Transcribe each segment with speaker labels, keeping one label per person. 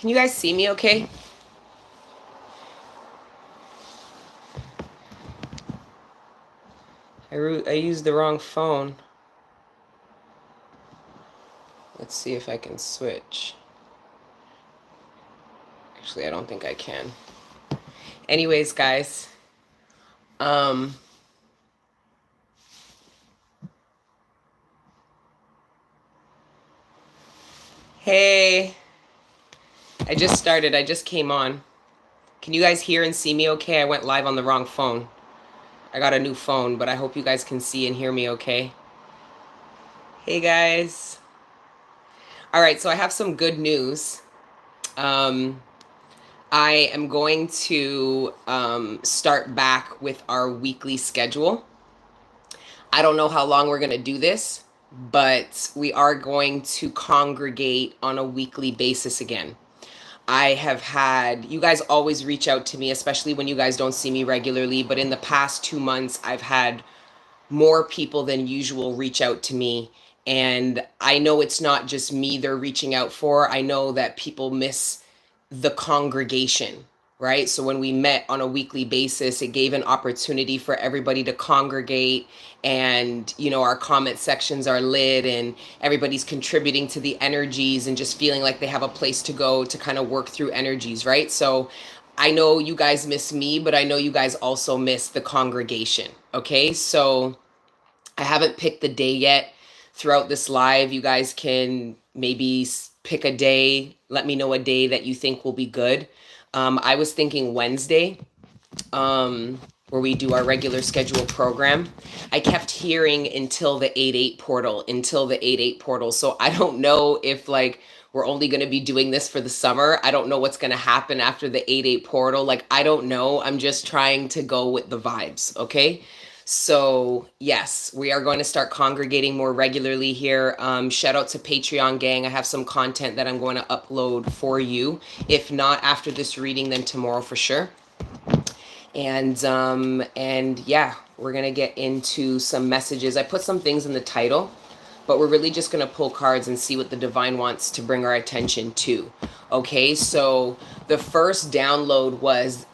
Speaker 1: Can you guys see me okay? I used the wrong phone. Let's see if I can switch. Actually, I don't think I can. Anyways, guys. Hey. I just started. I just came on. Can you guys hear and see me okay? I went live on the wrong phone. I got a new phone, but I hope you guys can see and hear me okay. Hey, guys. All right, so I have some good news. I am going to start back with our weekly schedule. I don't know how long we're going to do this, but we are going to congregate on a weekly basis again. I have had, you guys always reach out to me, especially when you guys don't see me regularly, but in the past 2 months, I've had more people than usual reach out to me. And I know it's not just me they're reaching out for. I know that people miss the congregation, right? So when we met on a weekly basis, it gave an opportunity for everybody to congregate, and our comment sections are lit and everybody's contributing to the energies and just feeling like they have a place to go to kind of work through energies, right? So I know you guys miss me, but I know you guys also miss the congregation. Okay, so I haven't picked the day yet. Throughout this live, you guys can maybe pick a day. Let me know a day that you think will be good. I was thinking Wednesday, where we do our regular schedule program. I kept hearing until the 8-8 portal, until the 8-8 portal. So I don't know if we're only going to be doing this for the summer. I don't know what's going to happen after the 8-8 portal. I don't know. I'm just trying to go with the vibes. Okay. So yes, we are going to start congregating more regularly here. Shout out to Patreon gang. I have some content that I'm going to upload for you. If not after this reading, then tomorrow for sure. And yeah, we're going to get into some messages. I put some things in the title, but we're really just going to pull cards and see what the divine wants to bring our attention to. Okay. So the first download was,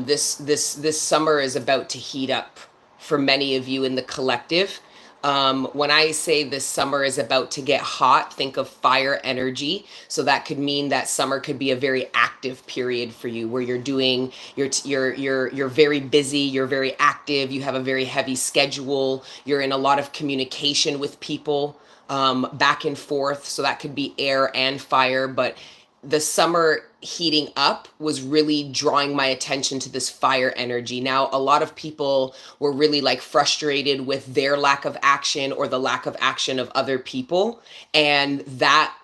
Speaker 1: this summer is about to heat up for many of you in the collective. When I say this summer is about to get hot, think of fire energy. So that could mean that summer could be a very active period for you, where you're very busy, you're very active, you have a very heavy schedule, you're in a lot of communication with people, back and forth. So that could be air and fire, but the summer heating up was really drawing my attention to this fire energy. Now, a lot of people were really frustrated with their lack of action or the lack of action of other people. And that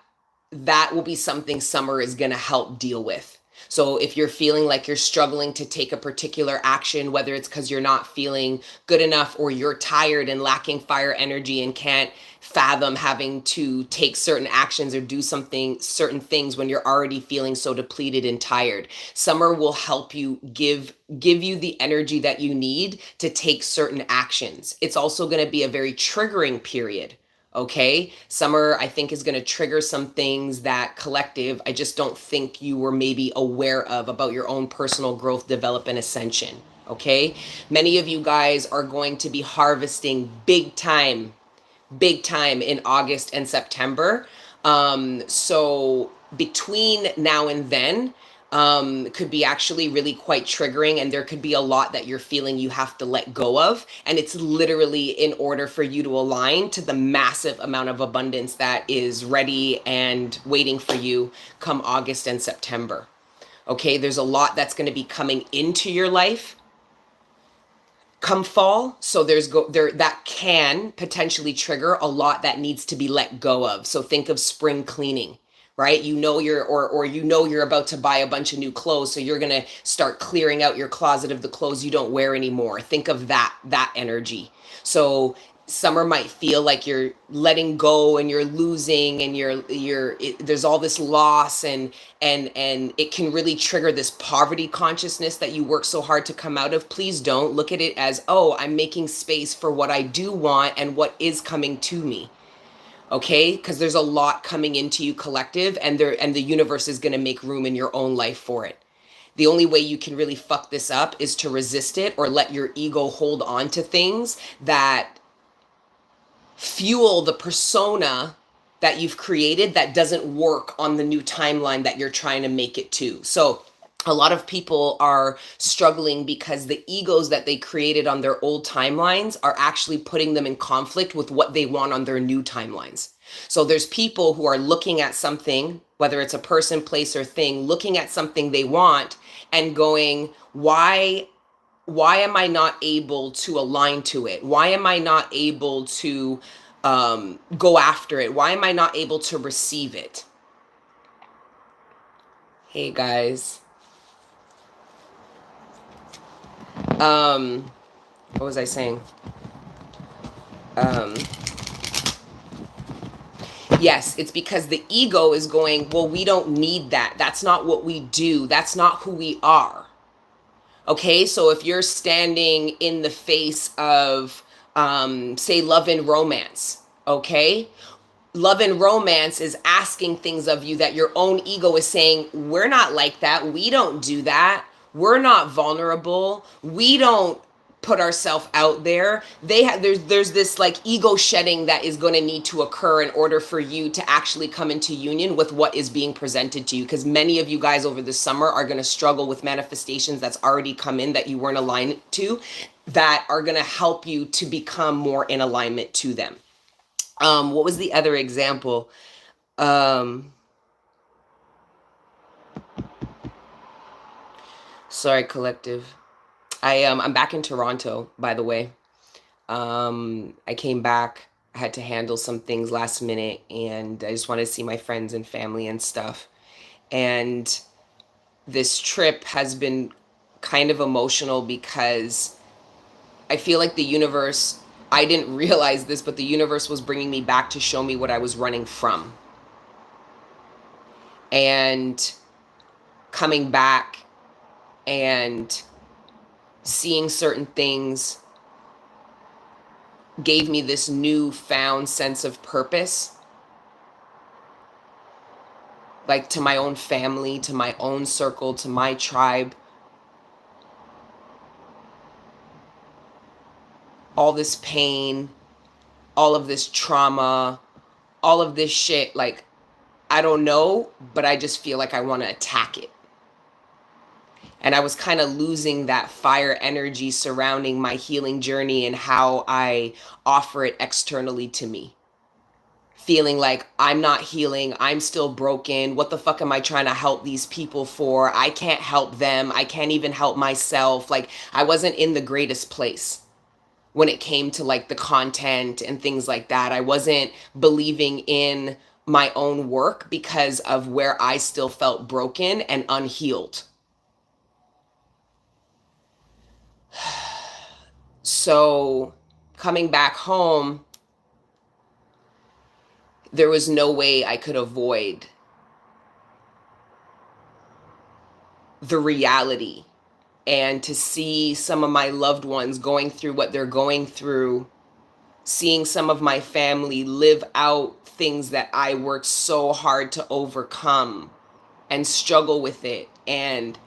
Speaker 1: will be something summer is going to help deal with. So if you're feeling like you're struggling to take a particular action, whether it's because you're not feeling good enough or you're tired and lacking fire energy and can't fathom having to take certain actions or do certain things when you're already feeling so depleted and tired, summer will help you give you the energy that you need to take certain actions. It's also going to be a very triggering period. Okay, summer, I think, is going to trigger some things that collective, I just don't think you were maybe aware of about your own personal growth, development, ascension. Okay, many of you guys are going to be harvesting big time in August and September. So between now and then, could be actually really quite triggering, and there could be a lot that you're feeling you have to let go of, and it's literally in order for you to align to the massive amount of abundance that is ready and waiting for you come August and September. Okay, there's a lot that's going to be coming into your life come fall, so that can potentially trigger a lot that needs to be let go of. So think of spring cleaning, right? You're about to buy a bunch of new clothes, so you're going to start clearing out your closet of the clothes you don't wear anymore. Think of that energy. So summer might feel like you're letting go and you're losing and there's all this loss, and it can really trigger this poverty consciousness that you work so hard to come out of. Please don't look at it as, oh, I'm making space for what I do want and what is coming to me. Okay, because there's a lot coming into you collective, and the universe is going to make room in your own life for it. The only way you can really fuck this up is to resist it or let your ego hold on to things that fuel the persona that you've created that doesn't work on the new timeline that you're trying to make it to. So a lot of people are struggling because the egos that they created on their old timelines are actually putting them in conflict with what they want on their new timelines. So there's people who are looking at something, whether it's a person, place, or thing, looking at something they want and going, why am I not able to align to it? Why am I not able to go after it? Why am I not able to receive it? Hey guys. What was I saying? Yes, it's because the ego is going, well, we don't need that. That's not what we do. That's not who we are. Okay, so if you're standing in the face of, say, love and romance, okay? Love and romance is asking things of you that your own ego is saying, we're not like that. We don't do that. We're not vulnerable. We don't put ourselves out there. There's this like ego shedding that is going to need to occur in order for you to actually come into union with what is being presented to you, because many of you guys over the summer are going to struggle with manifestations that's already come in that you weren't aligned to, that are going to help you to become more in alignment to them. What was the other example? Sorry, collective. I'm back in Toronto, by the way. I came back. I had to handle some things last minute, and I just wanted to see my friends and family and stuff. And this trip has been kind of emotional because I feel like the universe, I didn't realize this, but the universe was bringing me back to show me what I was running from. And coming back and seeing certain things gave me this newfound sense of purpose, like to my own family, to my own circle, to my tribe. All this pain, all of this trauma, all of this shit, like, I don't know, but I just feel like I want to attack it. And I was kind of losing that fire energy surrounding my healing journey and how I offer it externally to me. Feeling like I'm not healing, I'm still broken. What the fuck am I trying to help these people for? I can't help them. I can't even help myself. Like, I wasn't in the greatest place when it came to like the content and things like that. I wasn't believing in my own work because of where I still felt broken and unhealed. So coming back home, there was no way I could avoid the reality, and to see some of my loved ones going through what they're going through, seeing some of my family live out things that I worked so hard to overcome and struggle with it. And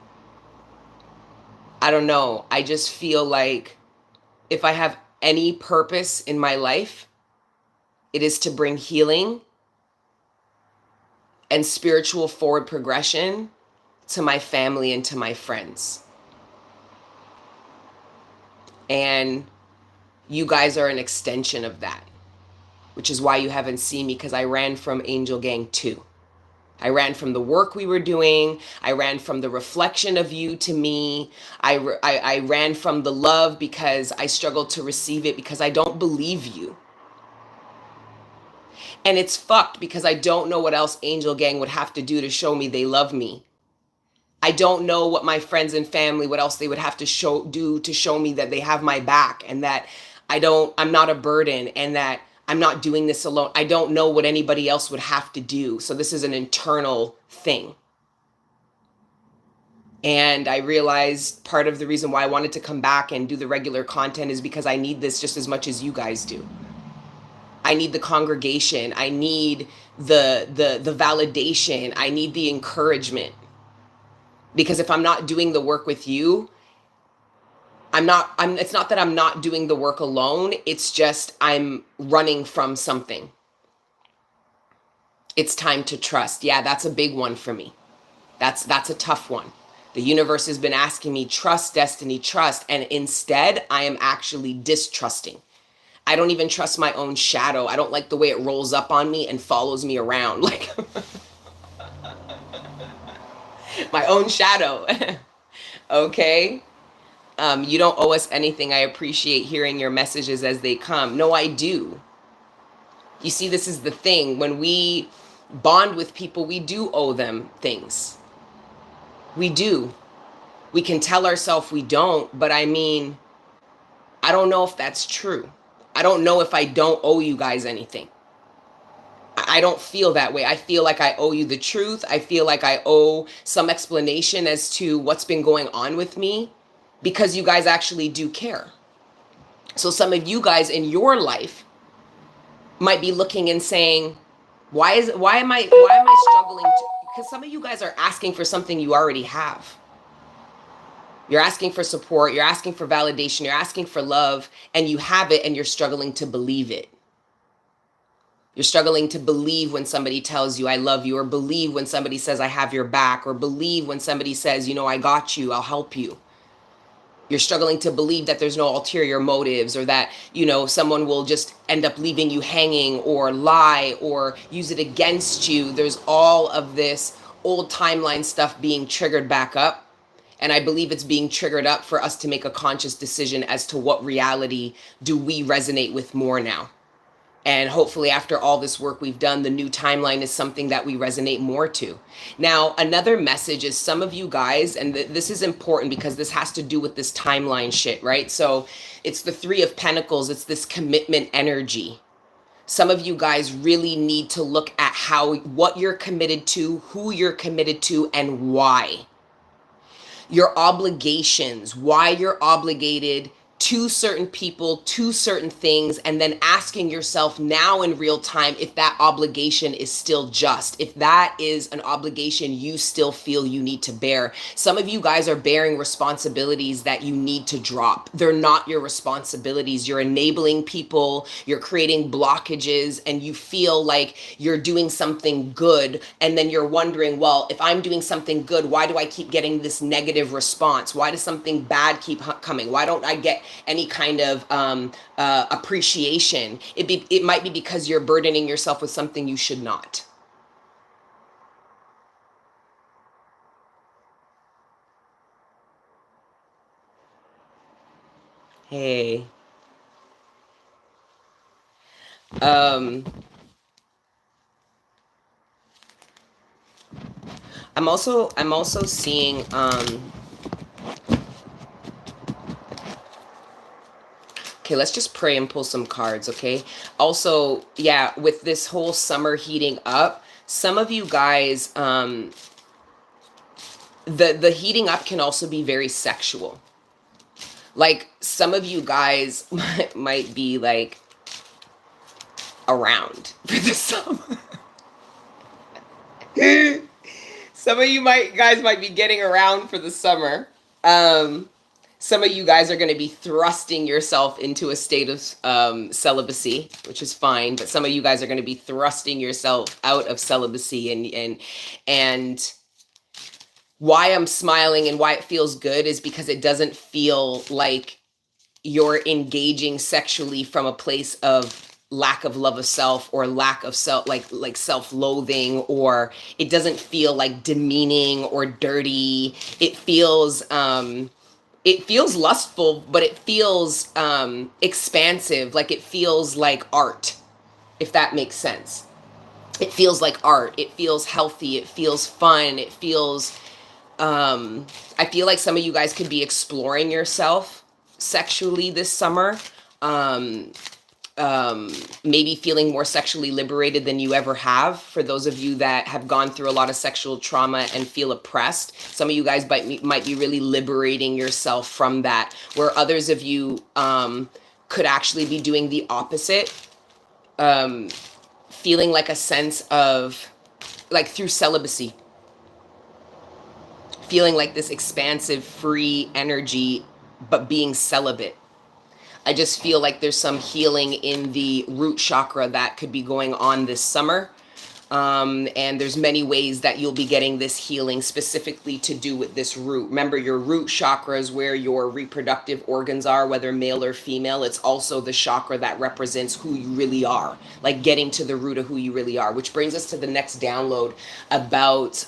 Speaker 1: I don't know, I just feel like if I have any purpose in my life, it is to bring healing and spiritual forward progression to my family and to my friends. And you guys are an extension of that, which is why you haven't seen me, because I ran from Angel Gang 2. I ran from the work we were doing. I ran from the reflection of you to me. I ran from the love because I struggled to receive it because I don't believe you. And it's fucked because I don't know what else Angel Gang would have to do to show me they love me. I don't know what my friends and family, what else they would have to do to show me that they have my back, and that I'm not a burden, and that I'm not doing this alone. I don't know what anybody else would have to do. So this is an internal thing. And I realized part of the reason why I wanted to come back and do the regular content is because I need this just as much as you guys do. I need the congregation. I need the validation. I need the encouragement. Because if I'm not doing the work with you, it's not that I'm not doing the work alone. It's just I'm running from something. It's time to trust. Yeah, that's a big one for me. That's a tough one. The universe has been asking me, trust, destiny, trust. And instead, I am actually distrusting. I don't even trust my own shadow. I don't like the way it rolls up on me and follows me around. Like my own shadow. Okay? You don't owe us anything. I appreciate hearing your messages as they come. No, I do. You see, this is the thing. When we bond with people, we do owe them things. We do. We can tell ourselves we don't, but I mean, I don't know if that's true. I don't know if I don't owe you guys anything. I don't feel that way. I feel like I owe you the truth. I feel like I owe some explanation as to what's been going on with me because you guys actually do care. So some of you guys in your life might be looking and saying, why am I struggling to, because some of you guys are asking for something you already have. You're asking for support, you're asking for validation, you're asking for love, and you have it and you're struggling to believe it. You're struggling to believe when somebody tells you I love you, or believe when somebody says I have your back, or believe when somebody says, you know, I got you, I'll help you. You're struggling to believe that there's no ulterior motives, or that, you know, someone will just end up leaving you hanging or lie or use it against you. There's all of this old timeline stuff being triggered back up. And I believe it's being triggered up for us to make a conscious decision as to what reality do we resonate with more now. And hopefully after all this work we've done, the new timeline is something that we resonate more to. Now, another message is some of you guys, and this is important because this has to do with this timeline shit, right? So it's the Three of Pentacles. It's this commitment energy. Some of you guys really need to look at what you're committed to, who you're committed to, and why. Your obligations, why you're obligated to certain people, to certain things, and then asking yourself now in real time if that obligation is still just, if that is an obligation you still feel you need to bear. Some of you guys are bearing responsibilities that you need to drop. They're not your responsibilities. You're enabling people, you're creating blockages, and you feel like you're doing something good, and then you're wondering, well, if I'm doing something good, why do I keep getting this negative response? Why does something bad keep coming? Why don't I get any kind of appreciation? It might be because you're burdening yourself with something you should not. Hey. I'm also seeing okay, let's just pray and pull some cards, okay? Also, yeah, with this whole summer heating up, some of you guys, the heating up can also be very sexual. Like, some of you guys might be, like, around for the summer. Some of you guys might be getting around for the summer. Some of you guys are going to be thrusting yourself into a state of celibacy, which is fine. But some of you guys are going to be thrusting yourself out of celibacy. And why I'm smiling and why it feels good is because it doesn't feel like you're engaging sexually from a place of lack of love of self, or lack of self, like self-loathing, or it doesn't feel like demeaning or dirty. It feels lustful, but it feels expansive. Like, it feels like art, if that makes sense. It feels like art. It feels healthy. It feels fun. It feels, I feel like some of you guys could be exploring yourself sexually this summer. Maybe feeling more sexually liberated than you ever have. For those of you that have gone through a lot of sexual trauma and feel oppressed, some of you guys might be really liberating yourself from that, where others of you could actually be doing the opposite. feeling like a sense of, like through celibacy, feeling like this expansive, free energy, but being celibate. I just feel like there's some healing in the root chakra that could be going on this summer. And there's many ways that you'll be getting this healing specifically to do with this root. Remember, your root chakra is where your reproductive organs are, whether male or female. It's also the chakra that represents who you really are, like getting to the root of who you really are, which brings us to the next download about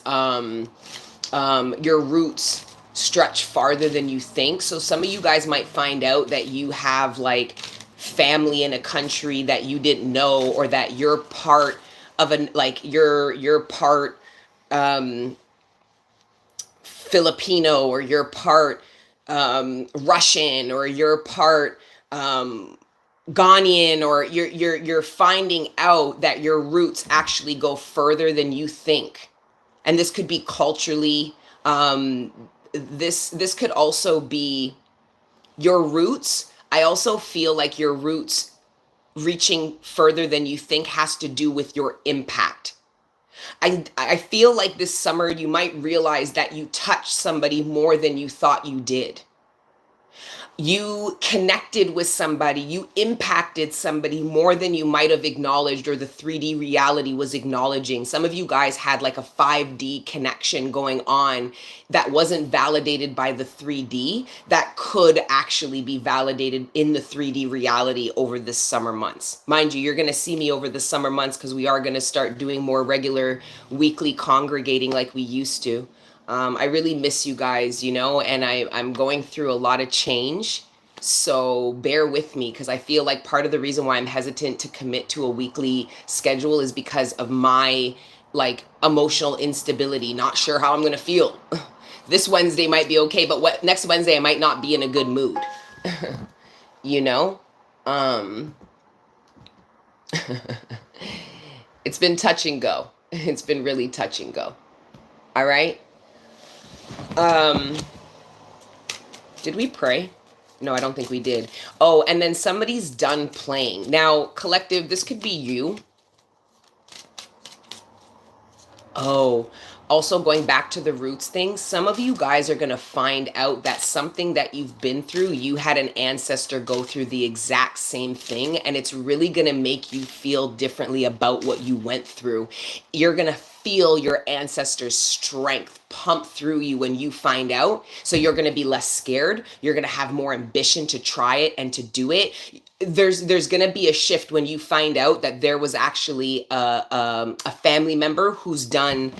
Speaker 1: your roots stretch farther than you think. So some of you guys might find out that you have like family in a country that you didn't know, or that you're part of an, like you're part Filipino, or you're part Russian, or you're part Ghanaian, or you're finding out that your roots actually go further than you think. And this could be culturally, this could also be your roots. I also feel like your roots reaching further than you think has to do with your impact. I feel like this summer you might realize that you touched somebody more than you thought you did. You connected with somebody, you impacted somebody more than you might have acknowledged, or the 3D reality was acknowledging. Some of you guys had like a 5D connection going on that wasn't validated by the 3D, that could actually be validated in the 3D reality over this summer months. Mind you, you're going to see me over the summer months because we are going to start doing more regular weekly congregating like we used to. I really miss you guys, you know, and I'm going through a lot of change. So bear with me, because I feel like part of the reason why I'm hesitant to commit to a weekly schedule is because of my like emotional instability. Not sure how I'm going to feel. This Wednesday might be okay, but what next Wednesday I might not be in a good mood. You know? It's been touch and go. It's been really touch and go. All right? Did we pray? No, I don't think we did. Oh, and then somebody's done playing. Now, collective, this could be you. Oh, also going back to the roots thing, some of you guys are going to find out that something that you've been through, you had an ancestor go through the exact same thing, and it's really going to make you feel differently about what you went through. You're going to feel your ancestors' strength pump through you when you find out. So you're going to be less scared. You're going to have more ambition to try it and to do it. There's going to be a shift when you find out that there was actually a family member who's done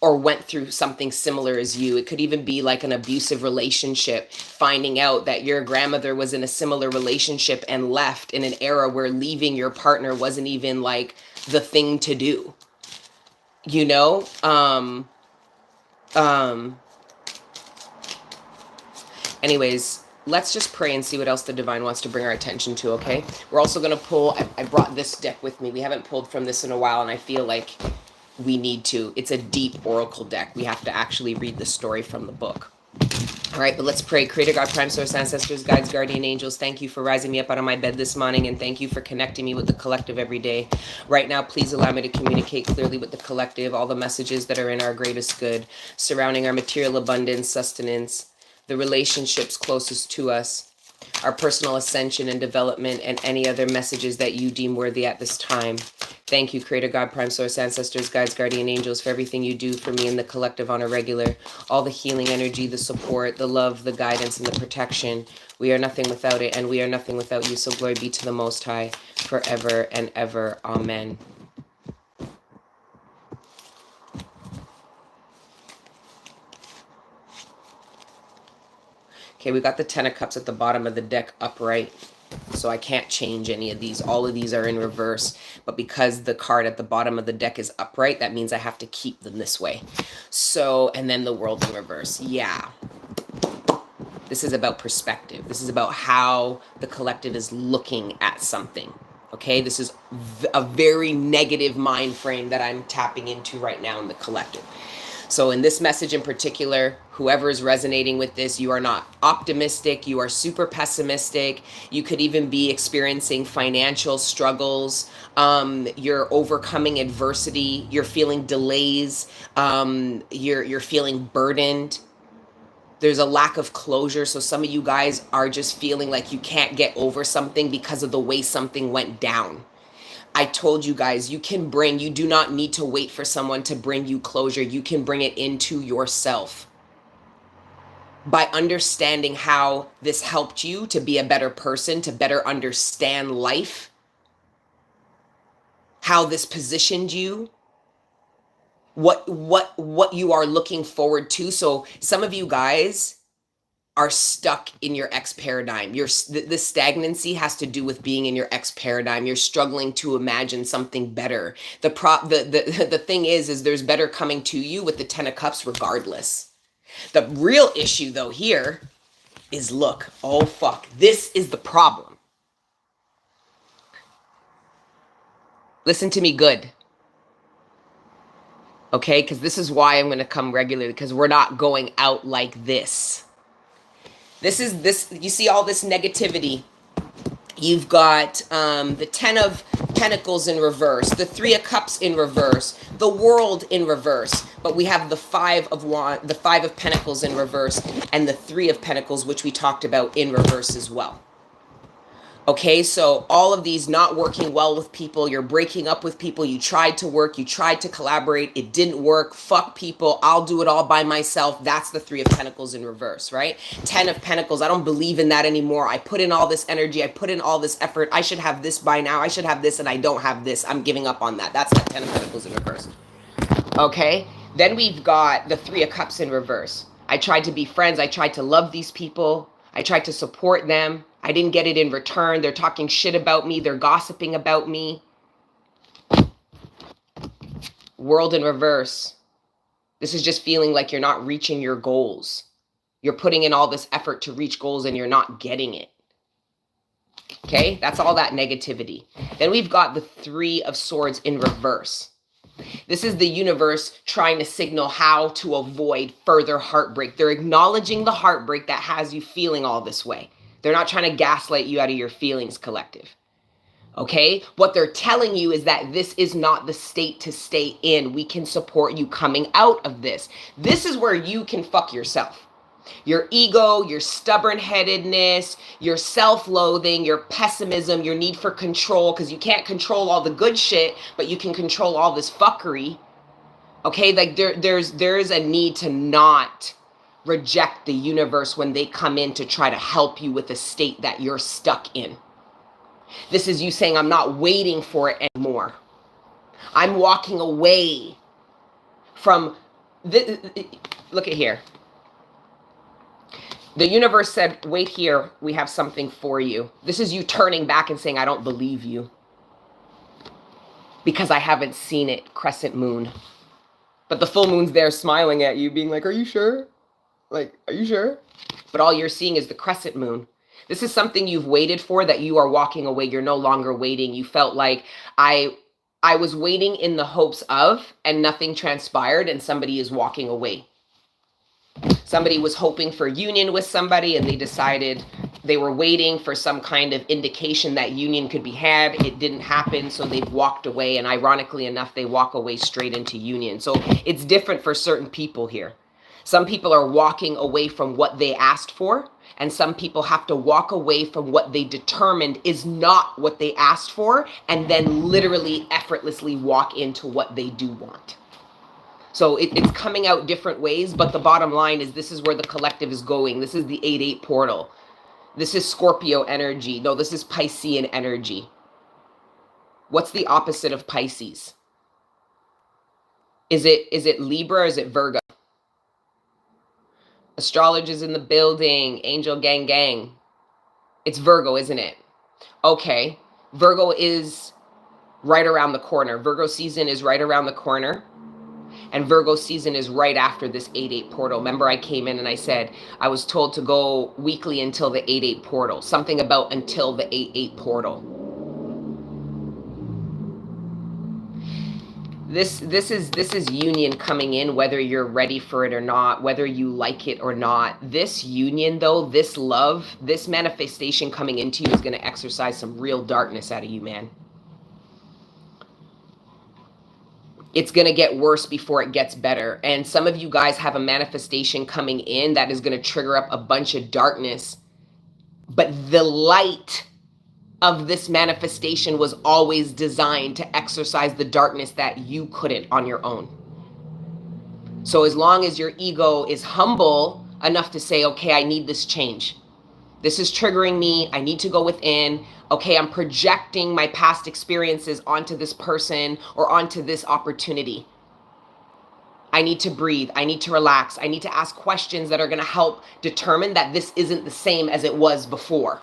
Speaker 1: or went through something similar as you. It could even be like an abusive relationship, finding out that your grandmother was in a similar relationship and left in an era where leaving your partner wasn't even like the thing to do. You know, anyways, let's just pray and see what else the divine wants to bring our attention to, okay? We're also going to pull, I brought this deck with me. We haven't pulled from this in a while, and I feel like we need to. It's a deep oracle deck. We have to actually read the story from the book. All right, but let's pray. Creator God, Prime Source, Ancestors, Guides, Guardian Angels, thank you for rising me up out of my bed this morning, and thank you for connecting me with the collective every day. Right now, please allow me to communicate clearly with the collective, all the messages that are in our greatest good, surrounding our material abundance, sustenance, the relationships closest to us, our personal ascension and development, and any other messages that you deem worthy at this time. Thank you, Creator God, Prime Source, Ancestors, Guides, Guardian Angels, for everything you do for me and the collective on a regular. All the healing energy, the support, the love, the guidance, and the protection. We are nothing without it, and we are nothing without you. So glory be to the Most High, forever and ever. Amen. Okay, we got the Ten of Cups at the bottom of the deck upright. So I can't change any of these. All of these are in reverse. But because the card at the bottom of the deck is upright, that means I have to keep them this way. So, and then the World in reverse. Yeah. This is about perspective. This is about how the collective is looking at something. Okay, this is a very negative mind frame that I'm tapping into right now in the collective. So in this message in particular, whoever is resonating with this, you are not optimistic, you are super pessimistic. You could even be experiencing financial struggles. You're overcoming adversity, you're feeling delays, you're feeling burdened. There's a lack of closure. So some of you guys are just feeling like you can't get over something because of the way something went down. I told you guys, you do not need to wait for someone to bring you closure. You can bring it into yourself by understanding how this helped you to be a better person, to better understand life, how this positioned you, what you are looking forward to. So some of you guys are stuck in your ex paradigm. The stagnancy has to do with being in your ex paradigm. You're struggling to imagine something better. The thing is there's better coming to you with the 10 of Cups regardless. The real issue though here is, look, oh fuck, this is the problem. Listen to me good. Okay, because this is why I'm going to come regularly, because we're not going out like this. This, you see all this negativity. You've got the 10 of Pentacles in reverse, the 3 of Cups in reverse, the World in reverse, but we have the 5 of Pentacles in reverse, and the 3 of Pentacles, which we talked about, in reverse as well. Okay, so all of these not working well with people, you're breaking up with people, you tried to work, you tried to collaborate, it didn't work, fuck people, I'll do it all by myself. That's the 3 of Pentacles in reverse, right? 10 of Pentacles, I don't believe in that anymore. I put in all this energy, I put in all this effort, I should have this by now, I should have this, and I don't have this. I'm giving up on that. That's that 10 of Pentacles in reverse. Okay, then we've got the 3 of Cups in reverse. I tried to be friends, I tried to love these people, I tried to support them. I didn't get it in return. They're talking shit about me. They're gossiping about me. World in reverse. This is just feeling like you're not reaching your goals. You're putting in all this effort to reach goals and you're not getting it. Okay, that's all that negativity. Then we've got the 3 of Swords in reverse. This is the universe trying to signal how to avoid further heartbreak. They're acknowledging the heartbreak that has you feeling all this way. They're not trying to gaslight you out of your feelings, collective. Okay? What they're telling you is that this is not the state to stay in. We can support you coming out of this. This is where you can fuck yourself. Your ego, your stubborn-headedness, your self-loathing, your pessimism, your need for control, because you can't control all the good shit, but you can control all this fuckery. Okay? Like there's a need to not reject the universe when they come in to try to help you with a state that you're stuck in. This is you saying, I'm not waiting for it anymore. I'm walking away from this. Look at here. The universe said, wait here, we have something for you. This is you turning back and saying, I don't believe you because I haven't seen it, crescent moon. But the full moon's there smiling at you, being like, are you sure? Like, are you sure? But all you're seeing is the crescent moon. This is something you've waited for that you are walking away. You're no longer waiting. You felt like I was waiting in the hopes of, and nothing transpired, and somebody is walking away. Somebody was hoping for union with somebody, and they decided they were waiting for some kind of indication that union could be had. It didn't happen, so they've walked away, and ironically enough, they walk away straight into union. So it's different for certain people here. Some people are walking away from what they asked for, and some people have to walk away from what they determined is not what they asked for, and then literally effortlessly walk into what they do want. So it's coming out different ways, but the bottom line is this is where the collective is going. This is the 8-8 portal. This is Scorpio energy. No, this is Piscean energy. What's the opposite of Pisces? Is it Libra or is it Virgo? Astrologers in the building, angel gang gang. It's Virgo, isn't it? Okay, Virgo is right around the corner. Virgo season is right around the corner. And Virgo season is right after this 8-8 portal. Remember I came in and I said, I was told to go weekly until the 8-8 portal. Something about until the 8-8 portal. This is union coming in, whether you're ready for it or not, whether you like it or not. This union though, this love, this manifestation coming into you is going to exercise some real darkness out of you, man. It's going to get worse before it gets better. And some of you guys have a manifestation coming in that is going to trigger up a bunch of darkness. But the light of this manifestation was always designed to exercise the darkness that you couldn't on your own. So as long as your ego is humble enough to say, okay, I need this change. This is triggering me. I need to go within. Okay, I'm projecting my past experiences onto this person or onto this opportunity. I need to breathe. I need to relax. I need to ask questions that are going to help determine that this isn't the same as it was before.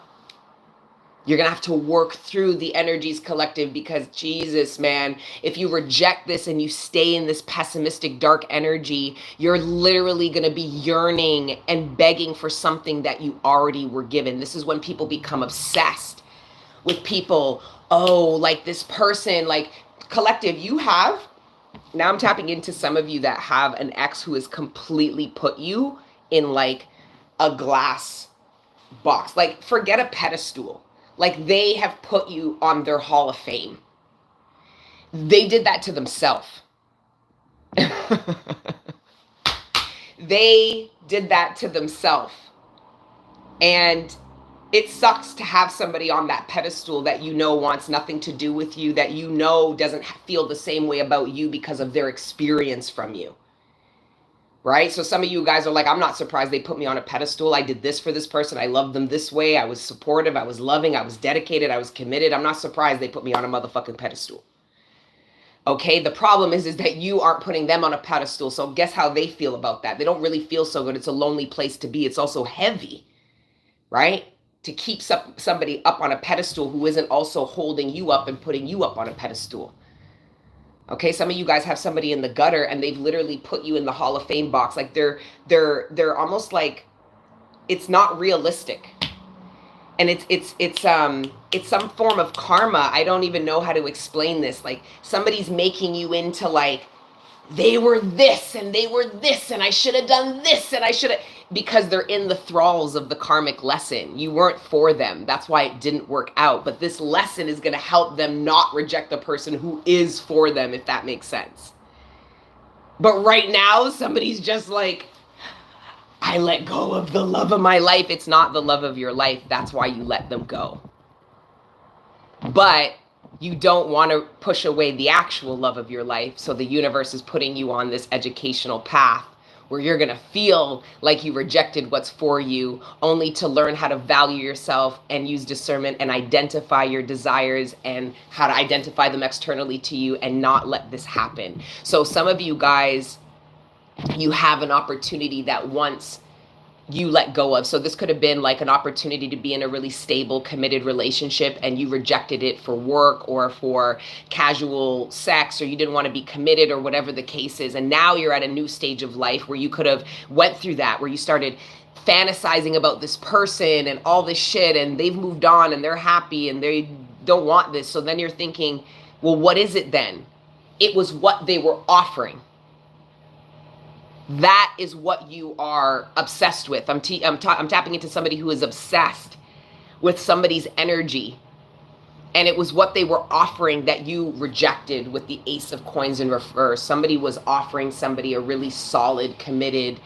Speaker 1: You're going to have to work through the energies, collective, because Jesus, man, if you reject this and you stay in this pessimistic, dark energy, you're literally going to be yearning and begging for something that you already were given. This is when people become obsessed with people. Oh, like this person, like collective, you have, now I'm tapping into some of you that have an ex who has completely put you in like a glass box. Like forget a pedestal. Like they have put you on their hall of fame. They did that to themselves. They did that to themselves. And it sucks to have somebody on that pedestal that you know wants nothing to do with you, that you know doesn't feel the same way about you because of their experience from you. Right? So some of you guys are like, I'm not surprised they put me on a pedestal. I did this for this person. I loved them this way. I was supportive. I was loving. I was dedicated. I was committed. I'm not surprised they put me on a motherfucking pedestal. Okay? The problem is that you aren't putting them on a pedestal. So guess how they feel about that? They don't really feel so good. It's a lonely place to be. It's also heavy, right? To keep somebody up on a pedestal who isn't also holding you up and putting you up on a pedestal. Okay, some of you guys have somebody in the gutter and they've literally put you in the Hall of Fame box. Like they're almost like, it's not realistic. And it's some form of karma. I don't even know how to explain this. Like somebody's making you into like, they were this and they were this and I should have done this and I should have, because they're in the thralls of the karmic lesson. You weren't for them. That's why it didn't work out. But this lesson is going to help them not reject the person who is for them, if that makes sense. But right now, somebody's just like, I let go of the love of my life. It's not the love of your life. That's why you let them go. But you don't want to push away the actual love of your life. So the universe is putting you on this educational path where you're going to feel like you rejected what's for you, only to learn how to value yourself and use discernment and identify your desires and how to identify them externally to you and not let this happen. So some of you guys, you have an opportunity that once you let go of. So this could have been like an opportunity to be in a really stable, committed relationship and you rejected it for work or for casual sex, or you didn't want to be committed or whatever the case is. And now you're at a new stage of life where you could have went through that, where you started fantasizing about this person and all this shit and they've moved on and they're happy and they don't want this. So then you're thinking, well, what is it then? It was what they were offering. That is what you are obsessed with. I'm tapping into somebody who is obsessed with somebody's energy. And it was what they were offering that you rejected with the Ace of Coins in reverse. Somebody was offering somebody a really solid, committed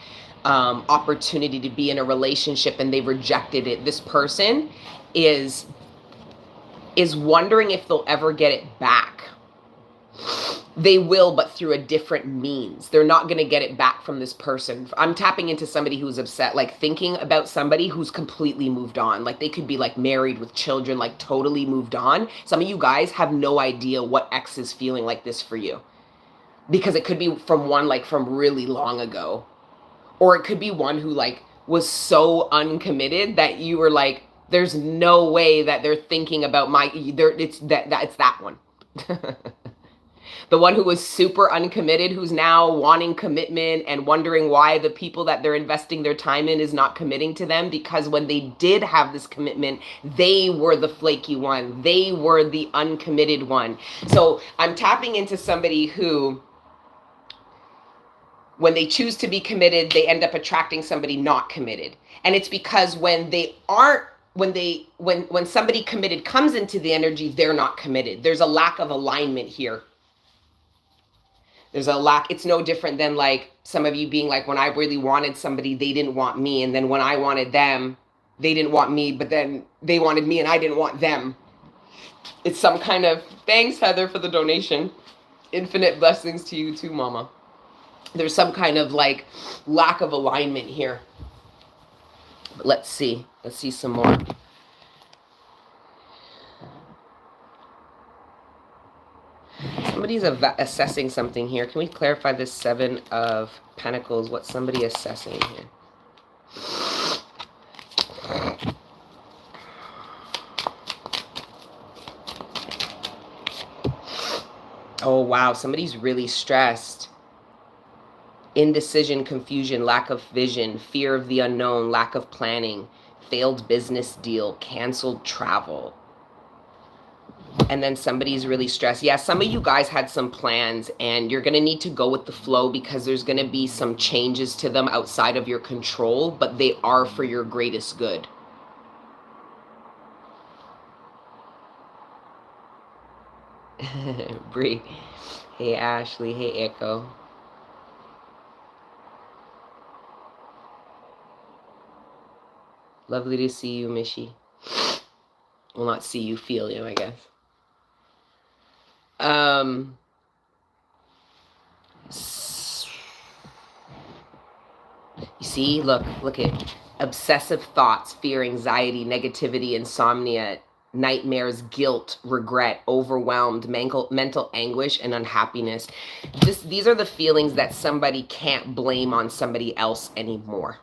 Speaker 1: opportunity to be in a relationship and they rejected it. This person is wondering if they'll ever get it back. They will, but through a different means. They're not going to get it back from this person. I'm tapping into somebody who's upset, like thinking about somebody who's completely moved on. Like they could be like married with children, like totally moved on. Some of you guys have no idea what ex is feeling like this for you. Because it could be from one like from really long ago. Or it could be one who like was so uncommitted that you were like, there's no way that they're thinking about it's that one. The one who was super uncommitted, who's now wanting commitment and wondering why the people that they're investing their time in is not committing to them, because when they did have this commitment, they were the flaky one. They were the uncommitted one. So I'm tapping into somebody who, when they choose to be committed, they end up attracting somebody not committed. And it's because when they aren't, when somebody committed comes into the energy, they're not committed. There's a lack of alignment here. There's a lack. It's no different than like some of you being like, when I really wanted somebody, they didn't want me. And then when I wanted them, they didn't want me, but then they wanted me and I didn't want them. It's some kind of, thanks Heather for the donation. Infinite blessings to you too, mama. There's some kind of like lack of alignment here. But let's see some more. Somebody's assessing something here. Can we clarify this Seven of Pentacles? What somebody assessing here? Oh, wow. Somebody's really stressed. Indecision, confusion, lack of vision, fear of the unknown, lack of planning, failed business deal, canceled travel. And then somebody's really stressed. Yeah, some of you guys had some plans and you're going to need to go with the flow because there's going to be some changes to them outside of your control, but they are for your greatest good. Bree. Hey, Ashley. Hey, Echo. Lovely to see you, Mishi. Well, not see you, feel you, I guess. You see, look at obsessive thoughts, fear, anxiety, negativity, insomnia, nightmares, guilt, regret, overwhelmed, mental anguish, and unhappiness. These are the feelings that somebody can't blame on somebody else anymore.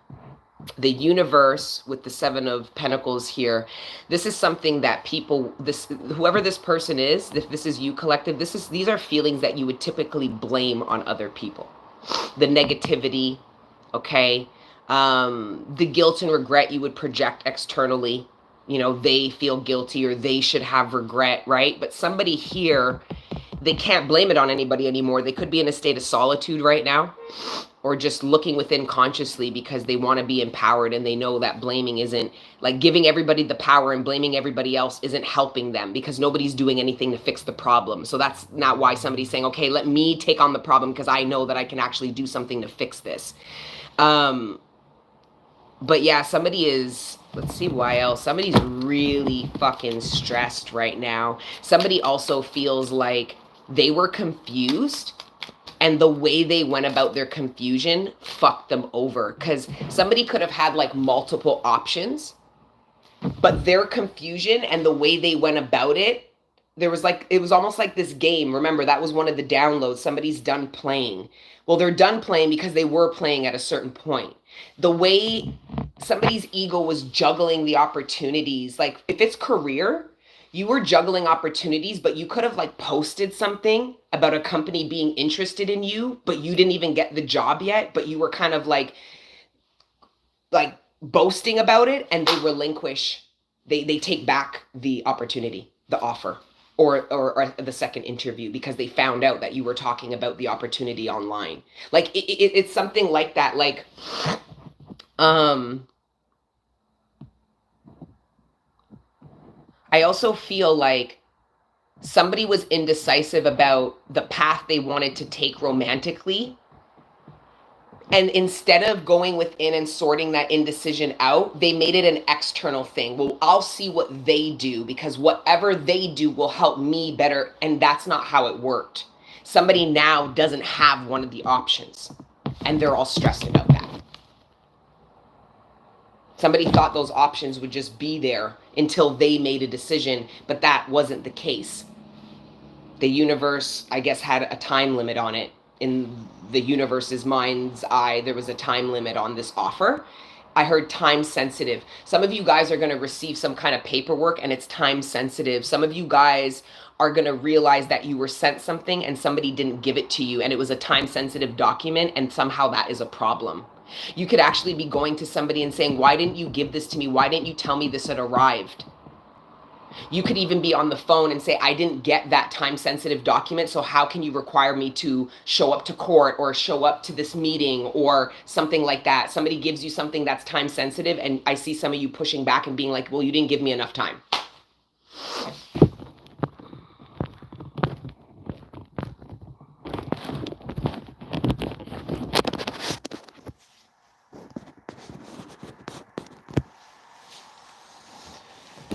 Speaker 1: The universe with the Seven of Pentacles here, this is something that people, whoever this person is, if this is you collective, these are feelings that you would typically blame on other people. The negativity, okay, the guilt and regret you would project externally. You know, they feel guilty or they should have regret, right? But somebody here, they can't blame it on anybody anymore. They could be in a state of solitude right now, or just looking within consciously because they want to be empowered and they know that blaming isn't, like giving everybody the power and blaming everybody else isn't helping them because nobody's doing anything to fix the problem. So that's not why somebody's saying, okay, let me take on the problem because I know that I can actually do something to fix this. But yeah, somebody is, let's see why else. Somebody's really fucking stressed right now. Somebody also feels like they were confused and the way they went about their confusion fucked them over. Because somebody could have had like multiple options, but their confusion and the way they went about it, there was like, it was almost like this game. Remember, that was one of the downloads. Somebody's done playing. Well, they're done playing because they were playing at a certain point. The way somebody's ego was juggling the opportunities, like if it's career, you were juggling opportunities, but you could have like posted something about a company being interested in you, but you didn't even get the job yet, but you were kind of like boasting about it, and they relinquish, they take back the opportunity, the offer, or the second interview because they found out that you were talking about the opportunity online. Like it's something like that. Like, I also feel like somebody was indecisive about the path they wanted to take romantically. And instead of going within and sorting that indecision out, they made it an external thing. Well, I'll see what they do because whatever they do will help me better. And that's not how it worked. Somebody now doesn't have one of the options and they're all stressed about that. Somebody thought those options would just be there until they made a decision, but that wasn't the case. The universe, I guess, had a time limit on it. In the universe's mind's eye, there was a time limit on this offer. I heard time sensitive. Some of you guys are going to receive some kind of paperwork and it's time sensitive. Some of you guys are going to realize that you were sent something and somebody didn't give it to you, and it was a time sensitive document, and somehow that is a problem. You could actually be going to somebody and saying, why didn't you give this to me? Why didn't you tell me this had arrived? You could even be on the phone and say, I didn't get that time sensitive document, so how can you require me to show up to court or show up to this meeting or something like that? Somebody gives you something that's time sensitive, and I see some of you pushing back and being like, well, you didn't give me enough time.